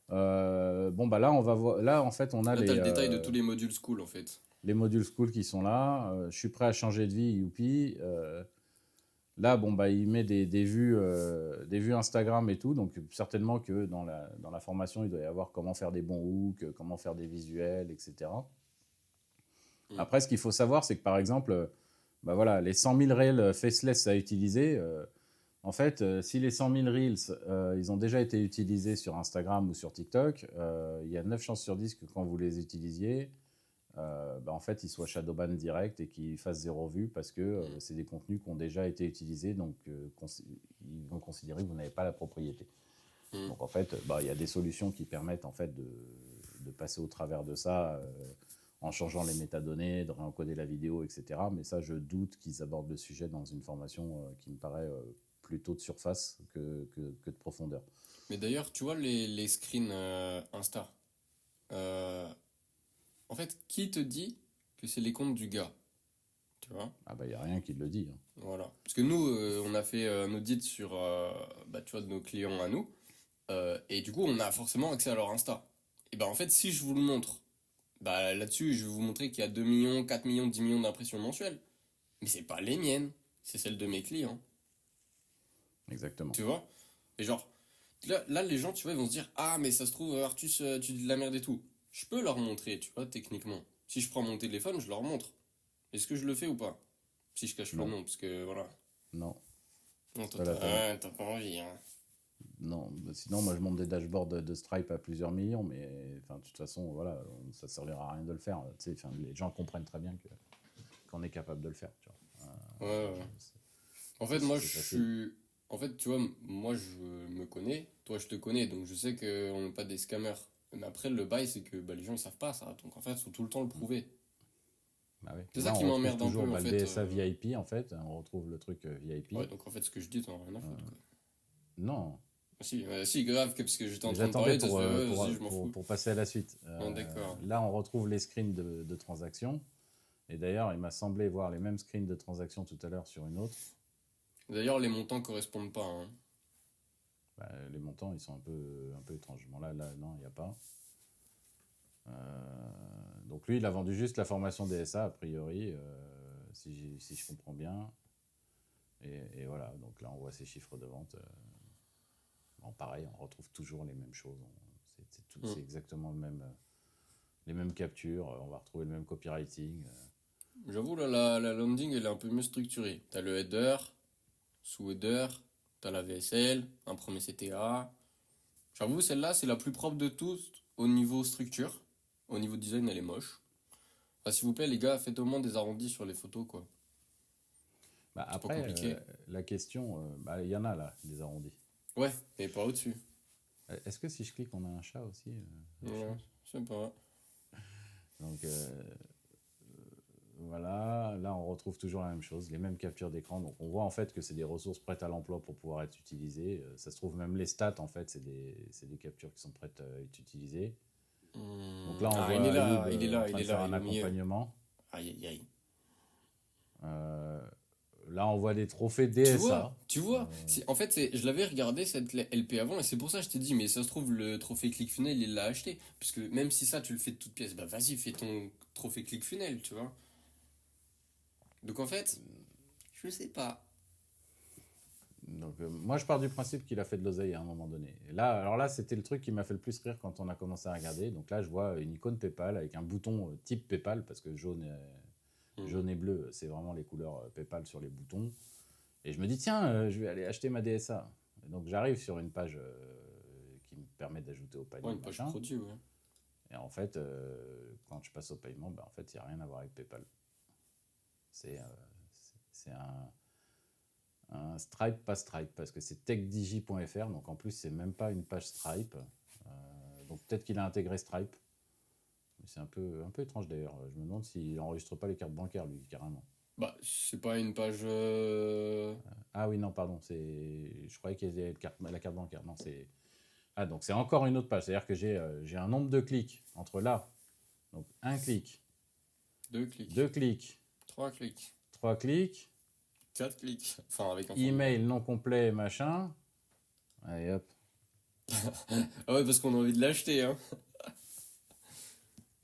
Bon, bah là, on va voir. Là, en fait, on a Là, t'as le détail de tous les modules school en fait. les modules school qui sont là. Je suis prêt à changer de vie, youpi. Là, bon, bah, il met des vues Instagram et tout. Donc, certainement que dans la formation, il doit y avoir comment faire des bons hooks, comment faire des visuels, etc. Mm. Après, ce qu'il faut savoir, c'est que par exemple, bah voilà, les 100 000 reels faceless à utiliser, en fait, si les 100 000 reels, ils ont déjà été utilisés sur Instagram ou sur TikTok, il y a 9 chances sur 10 que quand vous les utilisiez, bah, en fait, ils soient shadowban direct et qu'ils fassent 0 vue parce que c'est des contenus qui ont déjà été utilisés, donc ils vont considérer que vous n'avez pas la propriété. Mm. Donc en fait, bah, il y a des solutions qui permettent en fait de passer au travers de ça en changeant les métadonnées, de réencoder la vidéo, etc. Mais ça, je doute qu'ils abordent le sujet dans une formation qui me paraît plutôt de surface que de profondeur. Mais d'ailleurs, tu vois les screens Insta. Euh, En fait, qui te dit que c'est les comptes du gars? Tu vois? Ah bah il n'y a rien qui le dit, hein. Voilà. Parce que nous, on a fait un audit sur bah, tu vois, de nos clients à nous. Et du coup, on a forcément accès à leur Insta. Et ben en fait, si je vous le montre, bah là-dessus, je vais vous montrer qu'il y a 2 millions, 4 millions, 10 millions d'impressions mensuelles. Mais c'est pas les miennes, c'est celles de mes clients. Exactement. Tu vois? Et genre, là, les gens, tu vois, ils vont se dire, ah, mais ça se trouve, Artus, tu dis de la merde et tout. Je peux leur montrer, tu vois, techniquement. Si je prends mon téléphone, je leur montre. Est-ce que je le fais ou pas? Si je cache le Non, nom, parce que voilà. non, Non, toi, pas la peine. t'as pas envie, hein. Non, bah, sinon moi je monte des dashboards de Stripe à plusieurs millions, mais enfin, de toute façon, voilà, ça servira à rien de le faire. Tu sais, enfin, les gens comprennent très bien qu'on est capable de le faire. Tu vois. Ouais, ouais. C'est En fait, moi, je c'est facile. suis. En fait, tu vois, moi, je me connais. Toi, je te connais. Donc, je sais qu'on n'est pas des scammers. Mais après, le bail, c'est que bah, les gens, ils savent pas ça. Donc, en fait, il faut tout le temps le prouver. Bah oui. C'est ça Là, qui on retrouve m'emmerde un toujours peu, en bah, le fait. DSA VIP, en fait. On retrouve le truc Ouais, VIP. donc, en fait, ce que je dis, t'en as rien à foutre, quoi. Non, Ah, si, si, grave, parce que j'étais en mais train de j'attendais parler, t'as fait, ouais, vas-y, je m'en fous. pour passer à la suite. Ah, d'accord. Là, on retrouve les screens de transactions. Et d'ailleurs, il m'a semblé voir les mêmes screens de transactions tout à l'heure sur une autre. D'ailleurs, les montants correspondent pas, hein. Bah, les montants, ils sont un peu étranges. Bon, là, non, il n'y a pas. Donc lui, il a vendu juste la formation DSA, a priori, si je comprends bien. Et voilà, donc là, on voit ces chiffres de vente. Bon, pareil, on retrouve toujours les mêmes choses. Mm. C'est exactement les mêmes captures. On va retrouver le même copywriting. J'avoue, là, la landing, elle est un peu mieux structurée. T'as le header, sous-header, t'as la VSL, un premier CTA. J'avoue, celle-là, c'est la plus propre de tous au niveau structure. Au niveau design, elle est moche. Ah, s'il vous plaît, les gars, faites au moins des arrondis sur les photos, quoi. Bah, C'est pas après, compliqué. la question, bah, il y en a là, des arrondis. Ouais, mais pas au-dessus. Est-ce que si je clique, on a un chat aussi un Ouais, chat. je sais pas. Donc voilà, là on retrouve toujours la même chose, les mêmes captures d'écran. Donc on voit en fait que c'est des ressources prêtes à l'emploi pour pouvoir être utilisées. Ça se trouve même les stats en fait, c'est des captures qui sont prêtes à être utilisées. Donc là on Ah, voit Ayoub il est en là, train il est de faire là, un il est au milieu. accompagnement. Aïe, aïe, aïe. Euh, Là on voit des trophées Tu vois, DSA. tu vois, en fait, je l'avais regardé cette LP avant et c'est pour ça que je t'ai dit, mais ça se trouve, le trophée ClickFunnels, il l'a acheté. Parce que même si ça, tu le fais de toutes pièces, bah vas-y, fais ton trophée ClickFunnels, tu vois. Donc en fait, je sais pas. Donc moi je pars du principe qu'il a fait de l'oseille à un moment donné. Et là, alors là c'était le truc qui m'a fait le plus rire quand on a commencé à regarder. Donc là je vois une icône PayPal avec un bouton type PayPal parce que Mhm. jaune et bleu c'est vraiment les couleurs PayPal sur les boutons. Et je me dis tiens je vais aller acheter ma DSA. Et donc j'arrive sur une page qui me permet d'ajouter au Ouais, panier une page machin. produit, ouais. Et en fait quand je passe au paiement, en fait il n'y a rien à voir avec PayPal. C'est un Stripe, pas Stripe, parce que c'est techdigi.fr, donc en plus, c'est même pas une page Stripe. Donc peut-être qu'il a intégré Stripe. C'est un peu étrange d'ailleurs. Je me demande s'il enregistre pas les cartes bancaires, lui, carrément. Bah, c'est pas une page. Ah oui, non, pardon. Je croyais qu'il y avait la carte bancaire. Non, c'est. Ah, donc c'est encore une autre page. C'est-à-dire que j'ai un nombre de clics entre là. Donc un clic, Deux clics, deux clics, trois clics, trois clics, quatre clics. Enfin, avec un formulaire. email non complet, machin. Allez hop. Ah ouais, parce qu'on a envie de l'acheter, hein.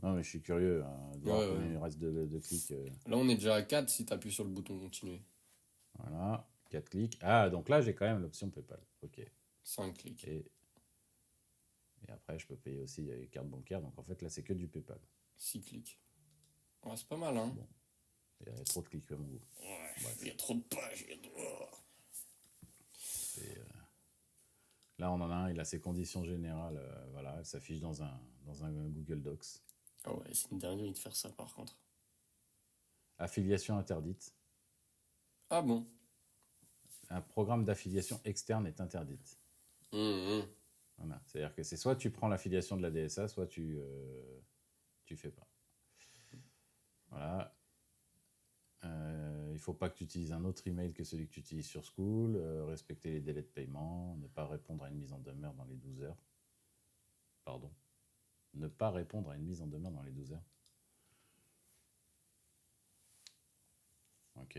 Non, mais je suis curieux de Ouais, voir ouais. combien il reste de clics. Là, on est déjà à 4 si t'appuies sur le bouton continuer. Voilà, 4 clics. Ah, donc là, j'ai quand même l'option PayPal. Ok. 5 clics, Et, et après, je peux payer aussi avec carte bancaire. Donc en fait, là, c'est que du PayPal. 6 clics. Ouais, c'est pas mal, hein. Bon, il y a trop de clics à mon goût. Ouais, il Bref. y a trop de pages. Là, on en a un, il a ses conditions générales. Voilà, elle s'affiche dans un Google Docs. Ah ouais, c'est une dinguerie de faire ça, par contre. Affiliation interdite. Ah bon? Un programme d'affiliation externe est interdite. Hum. Voilà. C'est-à-dire que c'est soit tu prends l'affiliation de la DSA, soit tu fais pas. Voilà. Il ne faut pas que tu utilises un autre email que celui que tu utilises sur School, respecter les délais de paiement, ne pas répondre à une mise en demeure dans les 12 heures. Pardon. Ne pas répondre à une mise en demeure dans les 12 heures. Ok.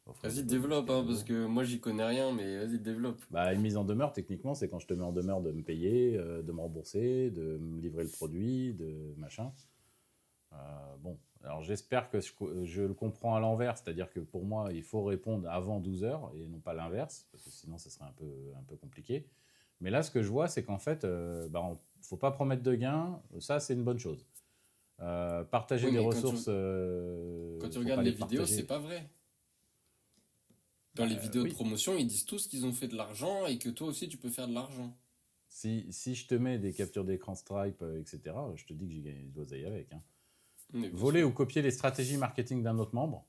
Offrir des Vas-y, bonus développe, hein, parce cadeaux. que moi, j'y connais rien, mais vas-y, développe. Bah, une mise en demeure, techniquement, c'est quand je te mets en demeure de me payer, de me rembourser, de me livrer le produit, de machin. Bon, alors j'espère que je le comprends à l'envers, c'est-à-dire que pour moi, il faut répondre avant 12 heures et non pas l'inverse, parce que sinon, ça serait un peu compliqué. Mais là, ce que je vois, c'est qu'en fait, faut pas promettre de gains, ça, c'est une bonne chose. Partager Oui, des mais ressources, quand tu faut regardes pas les les vidéos, c'est partager. pas vrai. Dans les vidéos de Oui, promotion, ils disent tous qu'ils ont fait de l'argent et que toi aussi, tu peux faire de l'argent. si je te mets des captures d'écran Stripe, etc., je te dis que j'ai gagné de l'oseille avec. Hein. Mais bien Voler sûr. ou copier les stratégies marketing d'un autre membre,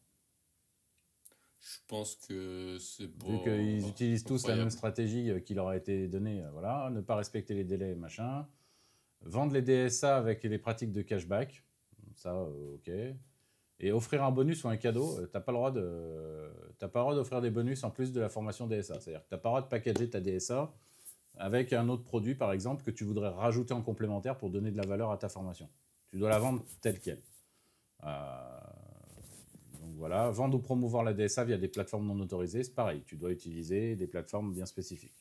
Je pense que c'est vu qu'ils pas utilisent tous la même incroyable. stratégie qui leur a été donnée, voilà, ne pas respecter les délais, machin, vendre les DSA avec les pratiques de cashback, ça, ok, et offrir un bonus ou un cadeau, t'as pas le droit d'offrir des bonus en plus de la formation DSA, c'est-à-dire que t'as pas le droit de packager ta DSA avec un autre produit, par exemple, que tu voudrais rajouter en complémentaire pour donner de la valeur à ta formation. Tu dois la vendre telle qu'elle. Euh, Donc voilà, vendre ou promouvoir la DSA via des plateformes non autorisées, c'est pareil, tu dois utiliser des plateformes bien spécifiques.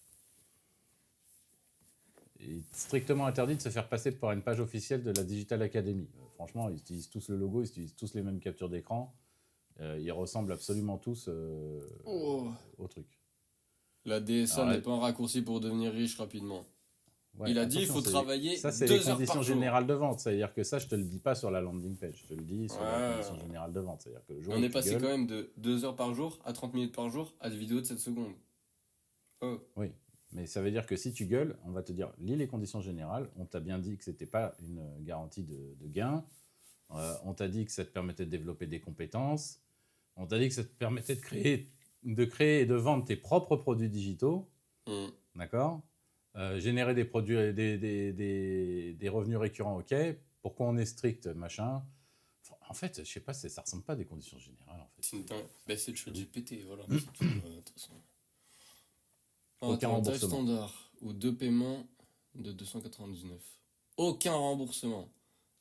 Il est strictement interdit de se faire passer par une page officielle de la Digital Academy. Franchement, ils utilisent tous le logo, ils utilisent tous les mêmes captures d'écran, ils ressemblent absolument tous Oh. au truc. La DSA Alors n'est là, pas un raccourci pour devenir riche rapidement. Ouais, Il a dit il attention, faut travailler ça, c'est les 2 heures par conditions jour. générales de vente. C'est-à-dire que ça, je te le dis pas sur la landing page. Je te le dis sur la Ouais. condition générale de vente. C'est-à-dire que le jour On où est tu passé quand gueules, même de 2 heures par jour à 30 minutes par jour à des vidéos de 7 secondes. Oh. oui. Mais ça veut dire que si tu gueules, on va te dire, lis les conditions générales. On t'a bien dit que c'était pas une garantie de gain. On t'a dit que ça te permettait de développer des compétences. On t'a dit que ça te permettait de créer et de vendre tes propres produits digitaux. Mm. D'accord. Générer des produits, des revenus récurrents, ok. Pourquoi on est strict, machin. Enfin, en fait, je sais pas, ça ressemble pas à des conditions générales, en fait. C'est une dingue. Bah, c'est le chat GPT, voilà. C'est tout, de toute façon. Aucun Attends, tarif remboursement. standard ou 2 paiements de 299. Aucun remboursement.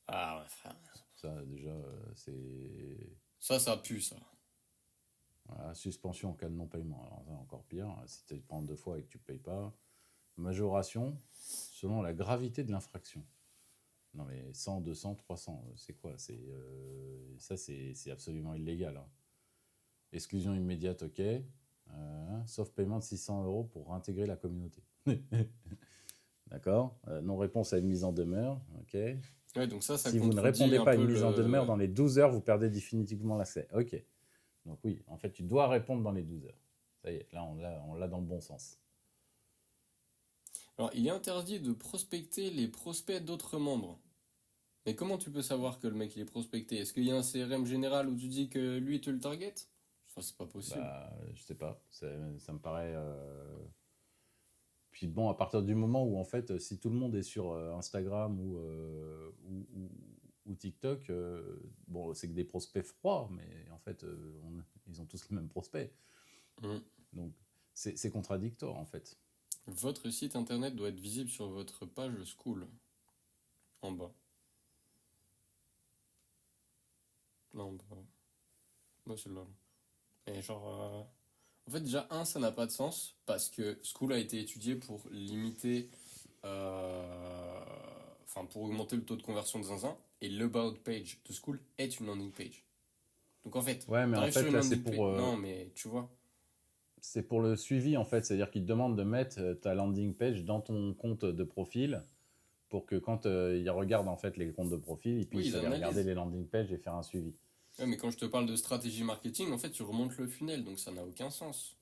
Ah ouais, frère. Ça, déjà, c'est Ça pue, ça. voilà, suspension en cas de non-paiement. Alors, ça, encore pire. Si tu prends 2 fois et que tu payes pas. Majoration selon la gravité de l'infraction. Non, mais 100, 200, 300, c'est quoi? Ça, c'est absolument illégal, hein. Exclusion immédiate, ok. Sauf paiement de 600 € pour réintégrer la communauté. D'accord. Non-réponse à une mise en demeure, ok. Ouais, donc ça Si vous ne contredit répondez un pas à peu une mise en demeure dans les 12 heures, vous perdez définitivement l'accès. Ok. Donc oui, en fait, tu dois répondre dans les 12 heures. Ça y est, là, on l'a dans le bon sens. Alors, il est interdit de prospecter les prospects d'autres membres. Mais comment tu peux savoir que le mec il est prospecté? Est-ce qu'il y a un CRM général où tu dis que lui tu le target? Enfin, c'est pas possible. Bah, je sais pas. Ça me paraît. Puis bon, à partir du moment où, en fait, si tout le monde est sur Instagram ou TikTok, bon, c'est que des prospects froids, mais en fait, ils ont tous le même prospect. Mm. Donc, c'est contradictoire, en fait. Votre site internet doit être visible sur votre page School. En bas. Non, en bas. Bah, celle-là. Et genre. En fait, déjà, ça n'a pas de sens parce que School a été étudié pour limiter. Enfin, pour augmenter le taux de conversion de zinzin. Et l'About page de School est une landing page. Donc en fait, Ouais, mais en t'arrives sur fait, une là, landing page. Non, mais tu vois. c'est pour le suivi, en fait. C'est-à-dire qu'ils te demandent de mettre ta landing page dans ton compte de profil pour que quand ils regardent, en fait, les comptes de profil, ils Oui, puissent ils aller regarder analysent. les landing pages et faire un suivi. Ouais, mais quand je te parle de stratégie marketing, en fait, tu remontes le funnel, donc ça n'a aucun sens.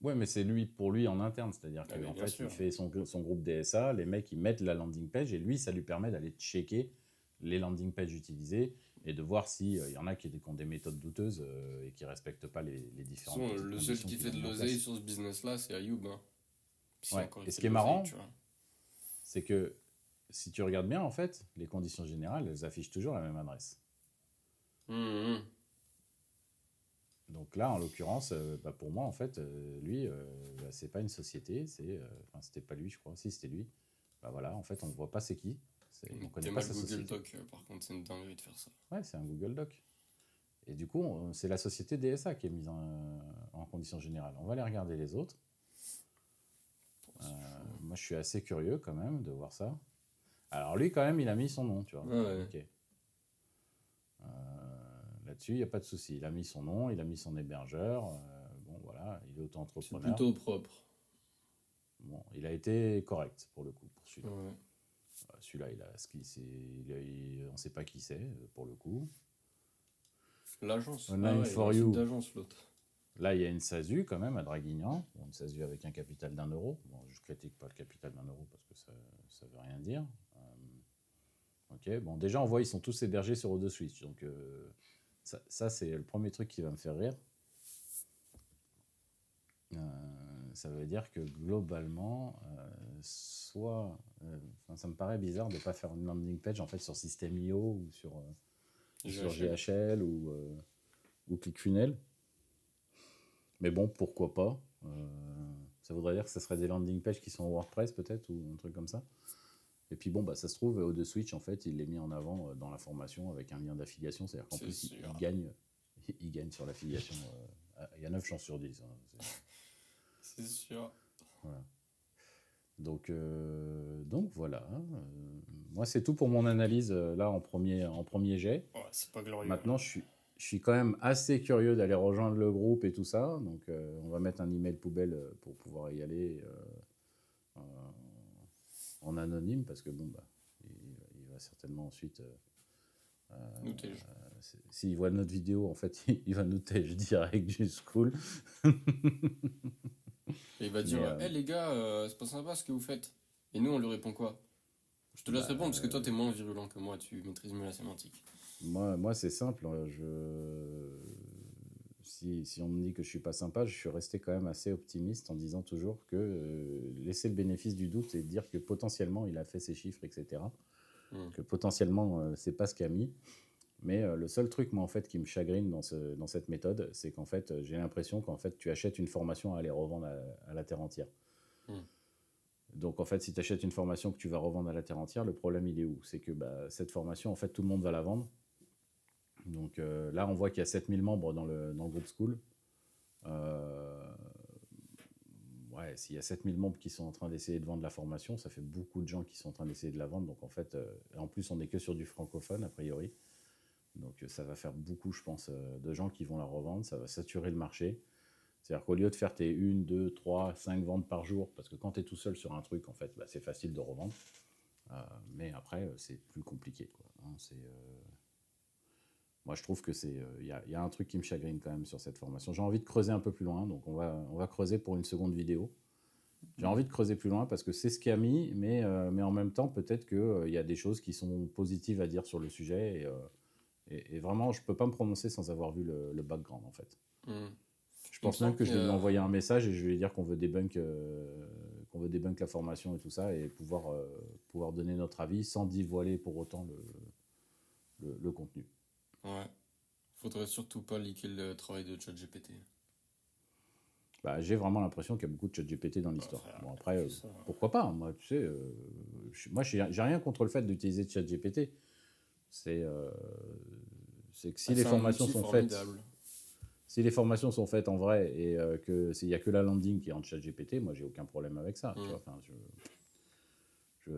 Ouais, mais c'est lui pour lui en interne, c'est-à-dire Ah, mais qu'en bien fait, il sûr. fait son groupe DSA, les mecs, ils mettent la landing page et lui, ça lui permet d'aller checker les landing pages utilisées et de voir s'il y en a qui ont des méthodes douteuses et qui ne respectent pas les De toute différentes façon, petites le seul conditions qui qu'ils fait ont de mis en l'oseille place. sur ce business-là, c'est Ayoub. Hein. Si Ouais. encore il Et ce fait qui est de l'oseille, marrant, tu vois. c'est que si tu regardes bien, en fait, les conditions générales, elles affichent toujours la même adresse. Hum. Donc là, en l'occurrence, bah pour moi, en fait, lui, bah, c'est pas une société, enfin, c'était pas lui, je crois. Si, c'était lui. Bah voilà, en fait, on voit pas c'est qui. On connaît T'es pas mal sa Google société. Doc, par contre, c'est une dinguerie de faire ça. Ouais, c'est un Google Doc. Et du coup, c'est la société DSA qui est mise en conditions générales. On va aller regarder les autres. Moi, je suis assez curieux quand même de voir ça. Alors lui, quand même, il a mis son nom, tu vois. Ouais. Ok. Là-dessus, il n'y a pas de souci. Il a mis son nom, il a mis son hébergeur. Bon, voilà, il est C'est auto-entrepreneur. plutôt propre. Bon, il a été correct pour le coup, pour celui-là. Ouais. Celui-là, on ne sait pas qui c'est, pour le coup. L'agence. Online Ah ouais, il a for un site you. d'agence, l'autre. Là, il y a une SASU quand même à Draguignan. Bon, une SASU avec un capital d'1 €. Bon, je critique pas le capital d'1 € parce que ça ne veut rien dire. Ok, bon, déjà, on voit, ils sont tous hébergés sur O2Switch. Donc, ça c'est le premier truc qui va me faire rire. Ça veut dire que globalement, ça me paraît bizarre de ne pas faire une landing page en fait sur System.io ou sur GHL ou ClickFunnels. Mais bon, pourquoi pas. Ça voudrait dire que ce serait des landing pages qui sont WordPress peut-être ou un truc comme ça. Et puis bon, bah, ça se trouve, O2Switch, en fait, il l'est mis en avant dans la formation avec un lien d'affiliation. C'est-à-dire qu'en plus, il gagne sur l'affiliation. Il y a 9 chances sur 10. Hein, c'est sûr. voilà. Donc voilà. Moi, c'est tout pour mon analyse là en premier jet. Ouais, c'est pas glorieux. Maintenant, je suis quand même assez curieux d'aller rejoindre le groupe et tout ça. Donc, on va mettre un email poubelle pour pouvoir y aller. en anonyme parce que bon, bah, il va certainement ensuite. Nous t'es- S'il voit notre vidéo, en fait, il va nous tège direct du school. Et il va Mais dire, les gars, c'est pas sympa ce que vous faites. Et nous, on lui répond quoi? Je te laisse bah, répondre parce que toi, t'es moins virulent que moi, tu maîtrises mieux la sémantique. moi c'est simple. Si on me dit que je suis pas sympa, je suis resté quand même assez optimiste en disant toujours que laisser le bénéfice du doute et dire que potentiellement il a fait ses chiffres, etc. Hmm. Que potentiellement c'est pas ce qu'il a mis. Mais le seul truc, moi, en fait, qui me chagrine dans cette méthode, c'est qu'en fait, j'ai l'impression qu'en fait, tu achètes une formation à aller revendre à la terre entière. Hmm. Donc, en fait, si tu achètes une formation que tu vas revendre à la terre entière, le problème, il est où? C'est que bah, cette formation, en fait, tout le monde va la vendre. Donc là, on voit qu'il y a 7000 membres dans le groupe School. Ouais, s'il y a 7000 membres qui sont en train d'essayer de vendre la formation, ça fait beaucoup de gens qui sont en train d'essayer de la vendre. Donc, en fait, en plus, on n'est que sur du francophone, a priori. Donc ça va faire beaucoup, je pense, de gens qui vont la revendre, ça va saturer le marché. C'est-à-dire qu'au lieu de faire tes 1, 2, 3, 5 ventes par jour, parce que quand tu es tout seul sur un truc, en fait, bah, c'est facile de revendre. Mais après, c'est plus compliqué, quoi. Hein, moi, je trouve que y a un truc qui me chagrine quand même sur cette formation. J'ai envie de creuser un peu plus loin, donc on va creuser pour une seconde vidéo. J'ai envie de creuser plus loin parce que c'est ce qu'il y a mis, mais en même temps, peut-être qu'il y a des choses qui sont positives à dire sur le sujet. Et vraiment, je peux pas me prononcer sans avoir vu le background, en fait. Hmm. Je Il me pense même semble que je qu'il y vais lui a... envoyer un message et je vais lui dire qu'on veut debunk la formation et tout ça et pouvoir donner notre avis sans dévoiler pour autant le contenu. Ouais. Faudrait surtout pas liker le travail de ChatGPT. Bah, j'ai vraiment l'impression qu'il y a beaucoup de ChatGPT dans l'histoire. Enfin, Bon, après, c'est ça. pourquoi pas? Moi, tu sais, moi, j'ai rien contre le fait d'utiliser ChatGPT. C'est c'est que si Ah, les c'est un formations outil sont faites. formidable. Si les formations sont faites en vrai et qu'il n'y a que la landing qui est en chat GPT, moi j'ai aucun problème avec ça. Tu Hmm. vois, enfin, je,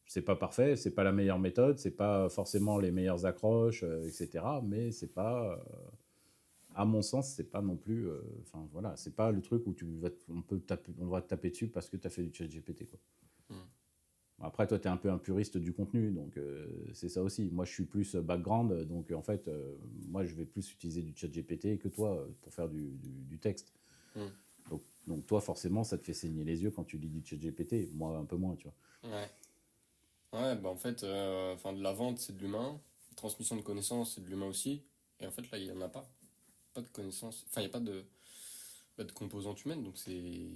c'est pas parfait, c'est pas la meilleure méthode, c'est pas forcément les meilleures accroches, etc. Mais c'est pas, à mon sens, c'est pas non plus, enfin voilà, c'est pas le truc où on va te taper dessus parce que tu as fait du chat GPT, quoi. Hmm. Après, toi, tu es un peu un puriste du contenu, donc c'est ça aussi. Moi, je suis plus background, donc en fait, moi, je vais plus utiliser du chat GPT que toi pour faire du texte. Hmm. Donc, toi, forcément, ça te fait saigner les yeux quand tu lis du chat GPT. Moi, un peu moins, tu vois. Ouais. Ouais, bah en fait, enfin, de la vente, c'est de l'humain. La transmission de connaissances, c'est de l'humain aussi. Et en fait, là, il n'y en a pas. Pas de connaissances. Enfin, il n'y a pas de composante humaine. Donc, c'est.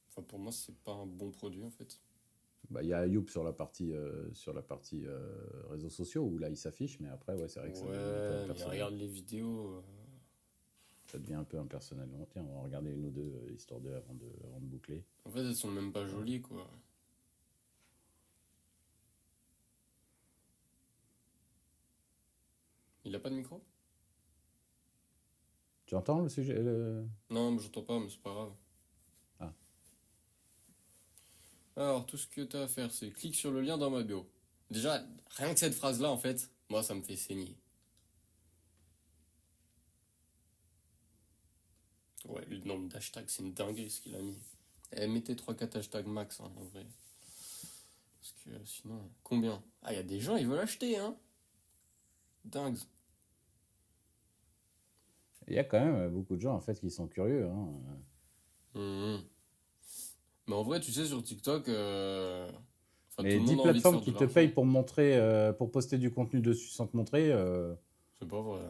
Enfin, pour moi, c'est pas un bon produit, en fait. Bah, il y a Ayoub sur la partie réseaux sociaux où là, il s'affiche, mais après, ouais, c'est vrai que ça devient un peu Ouais, mais impersonnel. regarde les vidéos. Ça devient un peu impersonnel. Bon, tiens, on va regarder une ou deux, histoire avant de boucler. En fait, elles sont même pas jolies, quoi. Il a pas de micro? Tu entends le sujet Non, mais j'entends pas, mais c'est pas grave. Ah. Alors, tout ce que tu as à faire, c'est clique sur le lien dans ma bio. Déjà, rien que cette phrase-là, en fait, moi, ça me fait saigner. Ouais, le nombre d'hashtags, c'est une dinguerie ce qu'il a mis. Eh, mettez 3-4 hashtags max, hein, en vrai. Parce que sinon, combien? Ah, il y a des gens, ils veulent acheter, hein? Dingue. Il y a quand même beaucoup de gens en fait qui sont curieux. Hein. Mhm. Mais en vrai, tu sais, sur TikTok, enfin, tout Les le 10 monde a envie de plateformes faire de qui te payent l'argent. pour montrer, pour poster du contenu dessus sans te montrer, C'est pas vrai.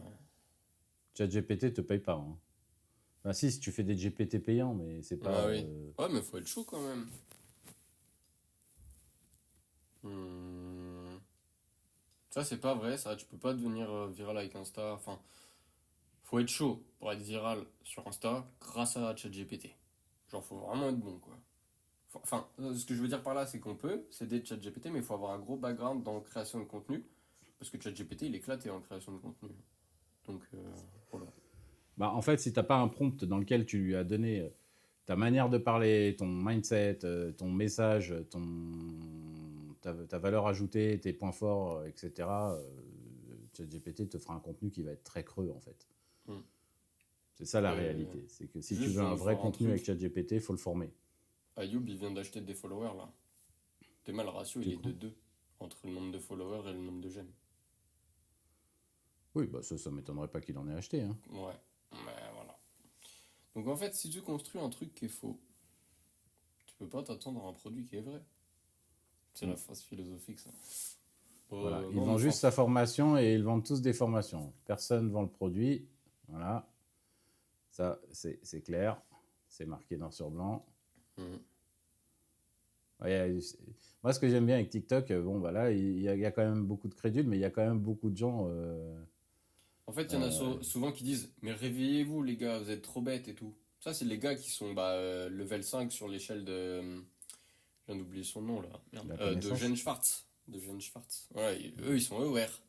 ChatGPT te paye pas. Hein. Enfin, si tu fais des GPT payants, mais c'est pas. Ah oui. Ouais, mais faut être chaud quand même. Hmm. Ça, c'est pas vrai, ça. Tu peux pas devenir viral avec Insta. Enfin, faut être chaud pour être viral sur Insta grâce à ChatGPT. Genre, faut vraiment être bon, quoi. Enfin, ce que je veux dire par là, c'est qu'on peut s'aider de ChatGPT, mais il faut avoir un gros background dans la création de contenu. Parce que ChatGPT, il est éclaté en création de contenu. Donc, voilà. Bah, en fait, si t'as pas un prompt dans lequel tu lui as donné ta manière de parler, ton mindset, ton message, ta valeur ajoutée, tes points forts, etc., ChatGPT te fera un contenu qui va être très creux, en fait. Hmm. C'est ça la Et réalité. C'est que si tu juste, je veux viens un de vrai voir un contenu avec truc. ChatGPT, il faut le former. Ayoub, il vient d'acheter des followers, là. Demain, le ratio, Tu il est de crois? 2 entre le nombre de followers et le nombre de j'aime. Oui, bah ça m'étonnerait pas qu'il en ait acheté, hein. Ouais, mais voilà. Donc en fait, si tu construis un truc qui est faux, tu peux pas t'attendre à un produit qui est vrai. C'est Mm. la phrase philosophique, ça. Voilà, ils Non, mais vendent enfin, juste sa formation et ils vendent tous des formations. Personne vend le produit. Voilà, ça c'est clair, c'est marqué noir sur blanc. hmm. Ouais, moi, ce que j'aime bien avec TikTok, bon, voilà, il y a quand même beaucoup de crédules, mais il y a quand même beaucoup de gens. En fait, il y en a Euh, souvent qui disent, mais réveillez-vous les gars, vous êtes trop bêtes et tout. Ça, c'est les gars qui sont level 5 sur l'échelle de... Je viens d'oublier son nom là. Merde. la De connaissance. Jen Schwartz. De Jen Schwartz. Ouais, eux, ils sont aware.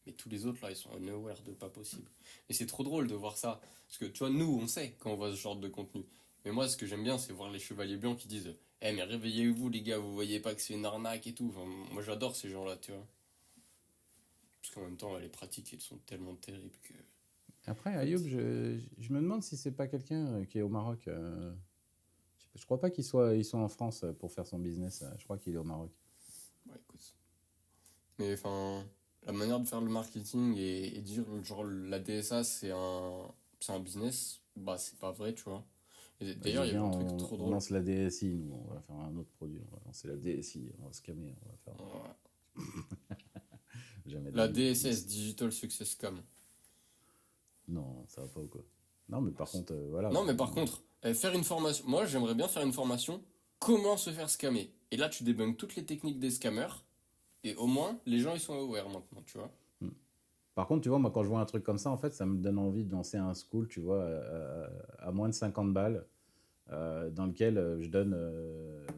Mais tous les autres là, ils sont unaware de pas possible. Et c'est trop drôle de voir ça. Parce que tu vois, nous, on sait quand on voit ce genre de contenu. Mais moi, ce que j'aime bien, c'est voir les chevaliers blancs qui disent, eh, mais réveillez-vous les gars, vous voyez pas que c'est une arnaque et tout. Enfin, moi, j'adore ces gens-là, tu vois. Parce qu'en même temps, les pratiques, elles sont tellement terribles que. Après, En Ayoub, fait, je me demande si c'est pas quelqu'un qui est au Maroc. Je crois pas il soit en France pour faire son business. Je crois qu'il est au Maroc. ouais, écoute. Mais enfin, la manière de faire le marketing et dire genre la DSA c'est un business, bah c'est pas vrai, tu vois. Et Il d'ailleurs, dit, il y avait viens, un truc trop on drôle. lance la DSI, nous, on va faire un autre produit. On va lancer la DSI, on va se calmer, on va faire Ouais. jamais de la La vie. DSS, Digital Success Com. Non, ça va pas ou quoi. Non, mais par contre, voilà. Non, mais par contre, faire une formation. Moi, j'aimerais bien faire une formation. Comment se faire scammer? Et là, tu débunks toutes les techniques des scammers. Et au moins, les gens, ils sont aware maintenant, tu vois. Hmm. Par contre, tu vois, moi, quand je vois un truc comme ça, en fait, ça me donne envie de lancer un school, tu vois, à moins de 50 balles, dans lequel je donne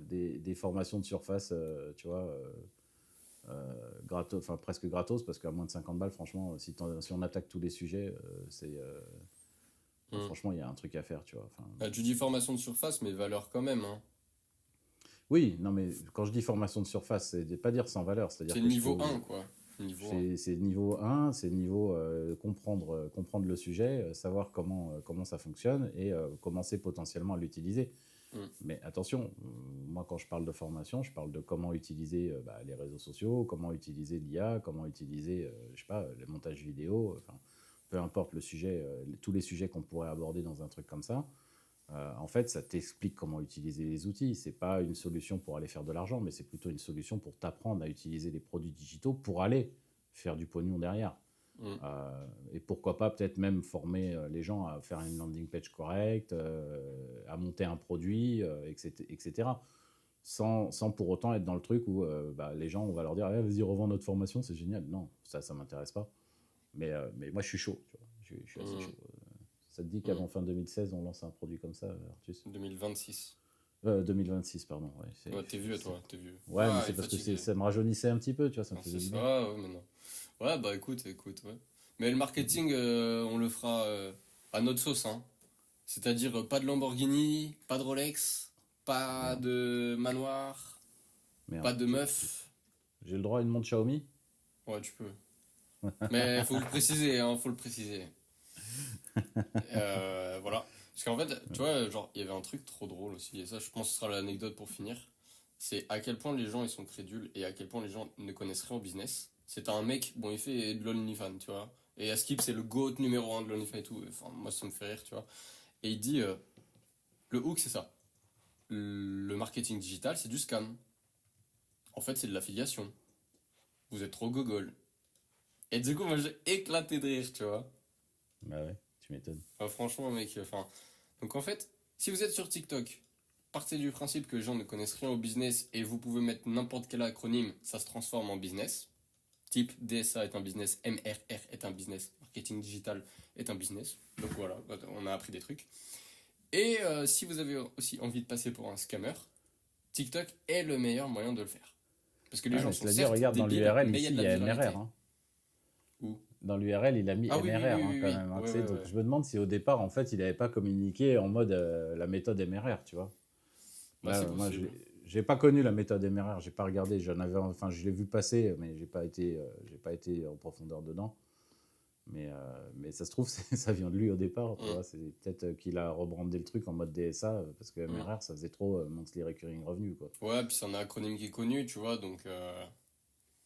des formations de surface, tu vois, gratos, enfin presque gratos, parce qu'à moins de 50 balles, franchement, si on attaque tous les sujets, Hmm. franchement, il y a un truc à faire, tu vois. Enfin, Tu dis formation de surface, mais valeur quand même, hein. oui, non, mais quand je dis formation de surface, c'est pas dire sans valeur, c'est-à-dire C'est que je niveau peux. 1, quoi. Niveau 1. C'est niveau 1, c'est niveau comprendre le sujet, savoir comment ça fonctionne et commencer potentiellement à l'utiliser. Hmm. Mais attention, moi quand je parle de formation, je parle de comment utiliser les réseaux sociaux, comment utiliser l'IA, comment utiliser, je sais pas, le montage vidéo, enfin, peu importe le sujet, tous les sujets qu'on pourrait aborder dans un truc comme ça. En fait, ça t'explique comment utiliser les outils. C'est pas une solution pour aller faire de l'argent, mais c'est plutôt une solution pour t'apprendre à utiliser les produits digitaux pour aller faire du pognon derrière. Hmm. Et pourquoi pas peut-être même former les gens à faire une landing page correcte, à monter un produit, etc. Sans pour autant être dans le truc où les gens, on va leur dire eh, vas-y, revends notre formation, c'est génial. Non, ça m'intéresse pas. Mais moi, je suis chaud. Tu vois. Je suis assez Hmm. chaud. Ça te dit Hmm. qu'avant fin 2016, on lance un produit comme ça, Artus 2026. 2026, pardon. Ouais, Ouais, t'es vieux, toi, t'es vieux. ouais, mais Ah, il c'est est parce que fatigué. ça me rajeunissait un petit peu, tu vois, ça me Ah, faisait c'est du ça, bien. ouais, mais non. Ouais, bah écoute, ouais. Mais le marketing, on le fera à notre sauce, hein. C'est-à-dire pas de Lamborghini, pas de Rolex, pas Merde, de manoir, merde. pas de meuf. J'ai le droit à une montre Xiaomi. Ouais, tu peux. Mais faut le préciser, hein, faut le préciser. Voilà. Parce qu'en fait, tu vois, genre, il y avait un truc trop drôle aussi, et ça, je pense que ce sera l'anecdote pour finir. C'est à quel point les gens ils sont crédules et à quel point les gens ne connaissent rien au business. C'est un mec, bon, il fait de l'OnlyFans, tu vois. Et Askip, c'est le GOAT numéro un de l'OnlyFans et tout. Enfin, moi, ça me fait rire, tu vois. Et il dit, le hook, c'est ça. Le marketing digital, c'est du scam. En fait, c'est de l'affiliation. Vous êtes trop gogol. Et du coup, moi, j'ai éclaté de rire, tu vois. Bah ouais, tu m'étonnes. Franchement, mec, enfin. Donc, en fait, si vous êtes sur TikTok, partez du principe que les gens ne connaissent rien au business et vous pouvez mettre n'importe quel acronyme, ça se transforme en business. Type DSA est un business, MRR est un business, marketing digital est un business. Donc voilà, on a appris des trucs. Et si vous avez aussi envie de passer pour un scammer, TikTok est le meilleur moyen de le faire. Parce que les Ouais, gens mais sont cela dit, certes regarde dans débiles, l'URL mais il y a ici, de il la y a MRR. viralité. Hein. Ou Dans l'URL, il a mis Ah oui, oui, MRR oui, hein, oui, quand oui. même. Hein, tu Ouais, sais, ouais, donc ouais. je me demande si au départ, en fait, il n'avait pas communiqué en mode la méthode MRR, tu vois. Bah, c'est Moi, possible. j'ai pas connu la méthode MRR, j'ai pas regardé. Enfin, je l'ai vu passer, mais j'ai pas été en profondeur dedans. Mais ça se trouve, ça vient de lui au départ. Tu Mm. vois, c'est peut-être qu'il a rebrandé le truc en mode DSA parce que Mm. MRR, ça faisait trop Monthly Recurring Revenue, quoi. Ouais, puis c'est un acronyme qui est connu, tu vois, donc...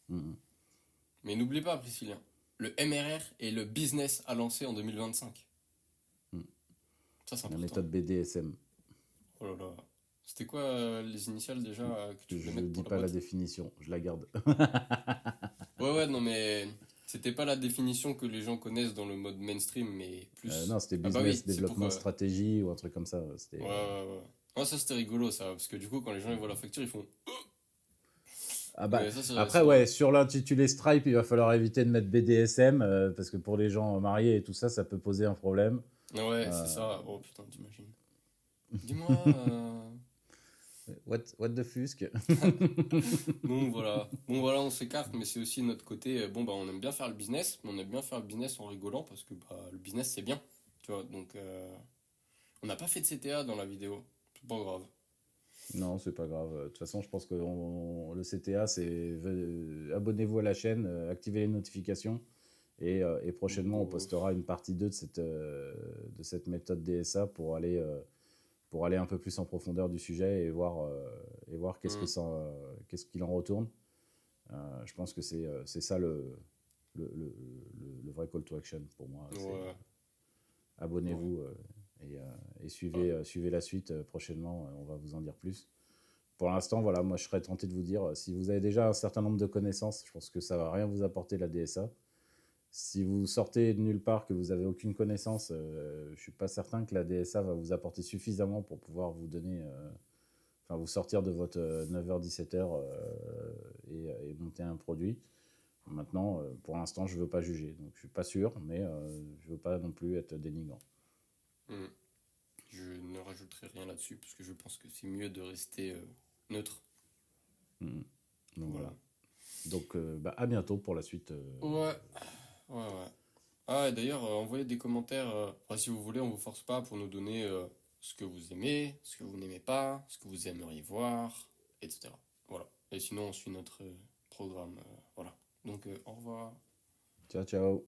Mhm. Mais n'oublie pas, Priscillien, le MRR est le business à lancer en 2025. Mhm. Ça, c'est La important. méthode BDSM. Oh là là. C'était quoi les initiales déjà que tu voulais Je mettre dis pour la pas la boîte? définition, je la garde. Ouais, non, mais c'était pas la définition que les gens connaissent dans le mode mainstream, mais Non, plus. c'était Ah bah oui, Business c'est pour. Development Strategy ou un truc comme ça. C'était, Ouais, ouais, ouais. Ah, ça c'était rigolo ça, parce que du coup, quand les gens ils voient la facture, ils font. Ah bah, Mais ça, après, c'est drôle. ouais, sur l'intitulé Stripe, il va falloir éviter de mettre BDSM parce que pour les gens mariés et tout ça, ça peut poser un problème. Ah ouais, c'est Euh, ça. Oh putain, t'imagines. Dis-moi. what the fuck? Bon, voilà. Bon, voilà, on s'écarte, mais c'est aussi notre côté. Bon, bah, on aime bien faire le business, mais on aime bien faire le business en rigolant parce que bah, le business c'est bien. Tu vois, donc. On n'a pas fait de CTA dans la vidéo. C'est pas grave. Non, c'est pas grave. De toute façon, je pense que le CTA, c'est abonnez-vous à la chaîne, activez les notifications et prochainement, on Bon, postera une partie 2 de cette méthode DSA pour aller un peu plus en profondeur du sujet et voir hmm, qu'est-ce qu'il en retourne. Je pense que c'est ça le vrai call to action pour moi. C'est ouais, ouais. abonnez-vous et suivez la suite prochainement. On va vous en dire plus. Pour l'instant, voilà, moi je serais tenté de vous dire, si vous avez déjà un certain nombre de connaissances, je pense que ça va rien vous apporter la DSA. Si vous sortez de nulle part, que vous avez aucune connaissance, je suis pas certain que la DSA va vous apporter suffisamment pour pouvoir vous donner, enfin vous sortir de votre 9h-17h et monter un produit. Maintenant, pour l'instant, je veux pas juger, donc je suis pas sûr, mais je veux pas non plus être dénigrant. Hmm. Je ne rajouterai rien là-dessus parce que je pense que c'est mieux de rester neutre. Mhm. Donc Voilà. voilà. Donc bah, à bientôt pour la suite. Ouais, ouais, ouais. Ah, et d'ailleurs, envoyez des commentaires. Enfin, si vous voulez, on vous force pas pour nous donner ce que vous aimez, ce que vous n'aimez pas, ce que vous aimeriez voir, etc. Voilà. Et sinon, on suit notre programme. Voilà. Donc, au revoir. Ciao, ciao.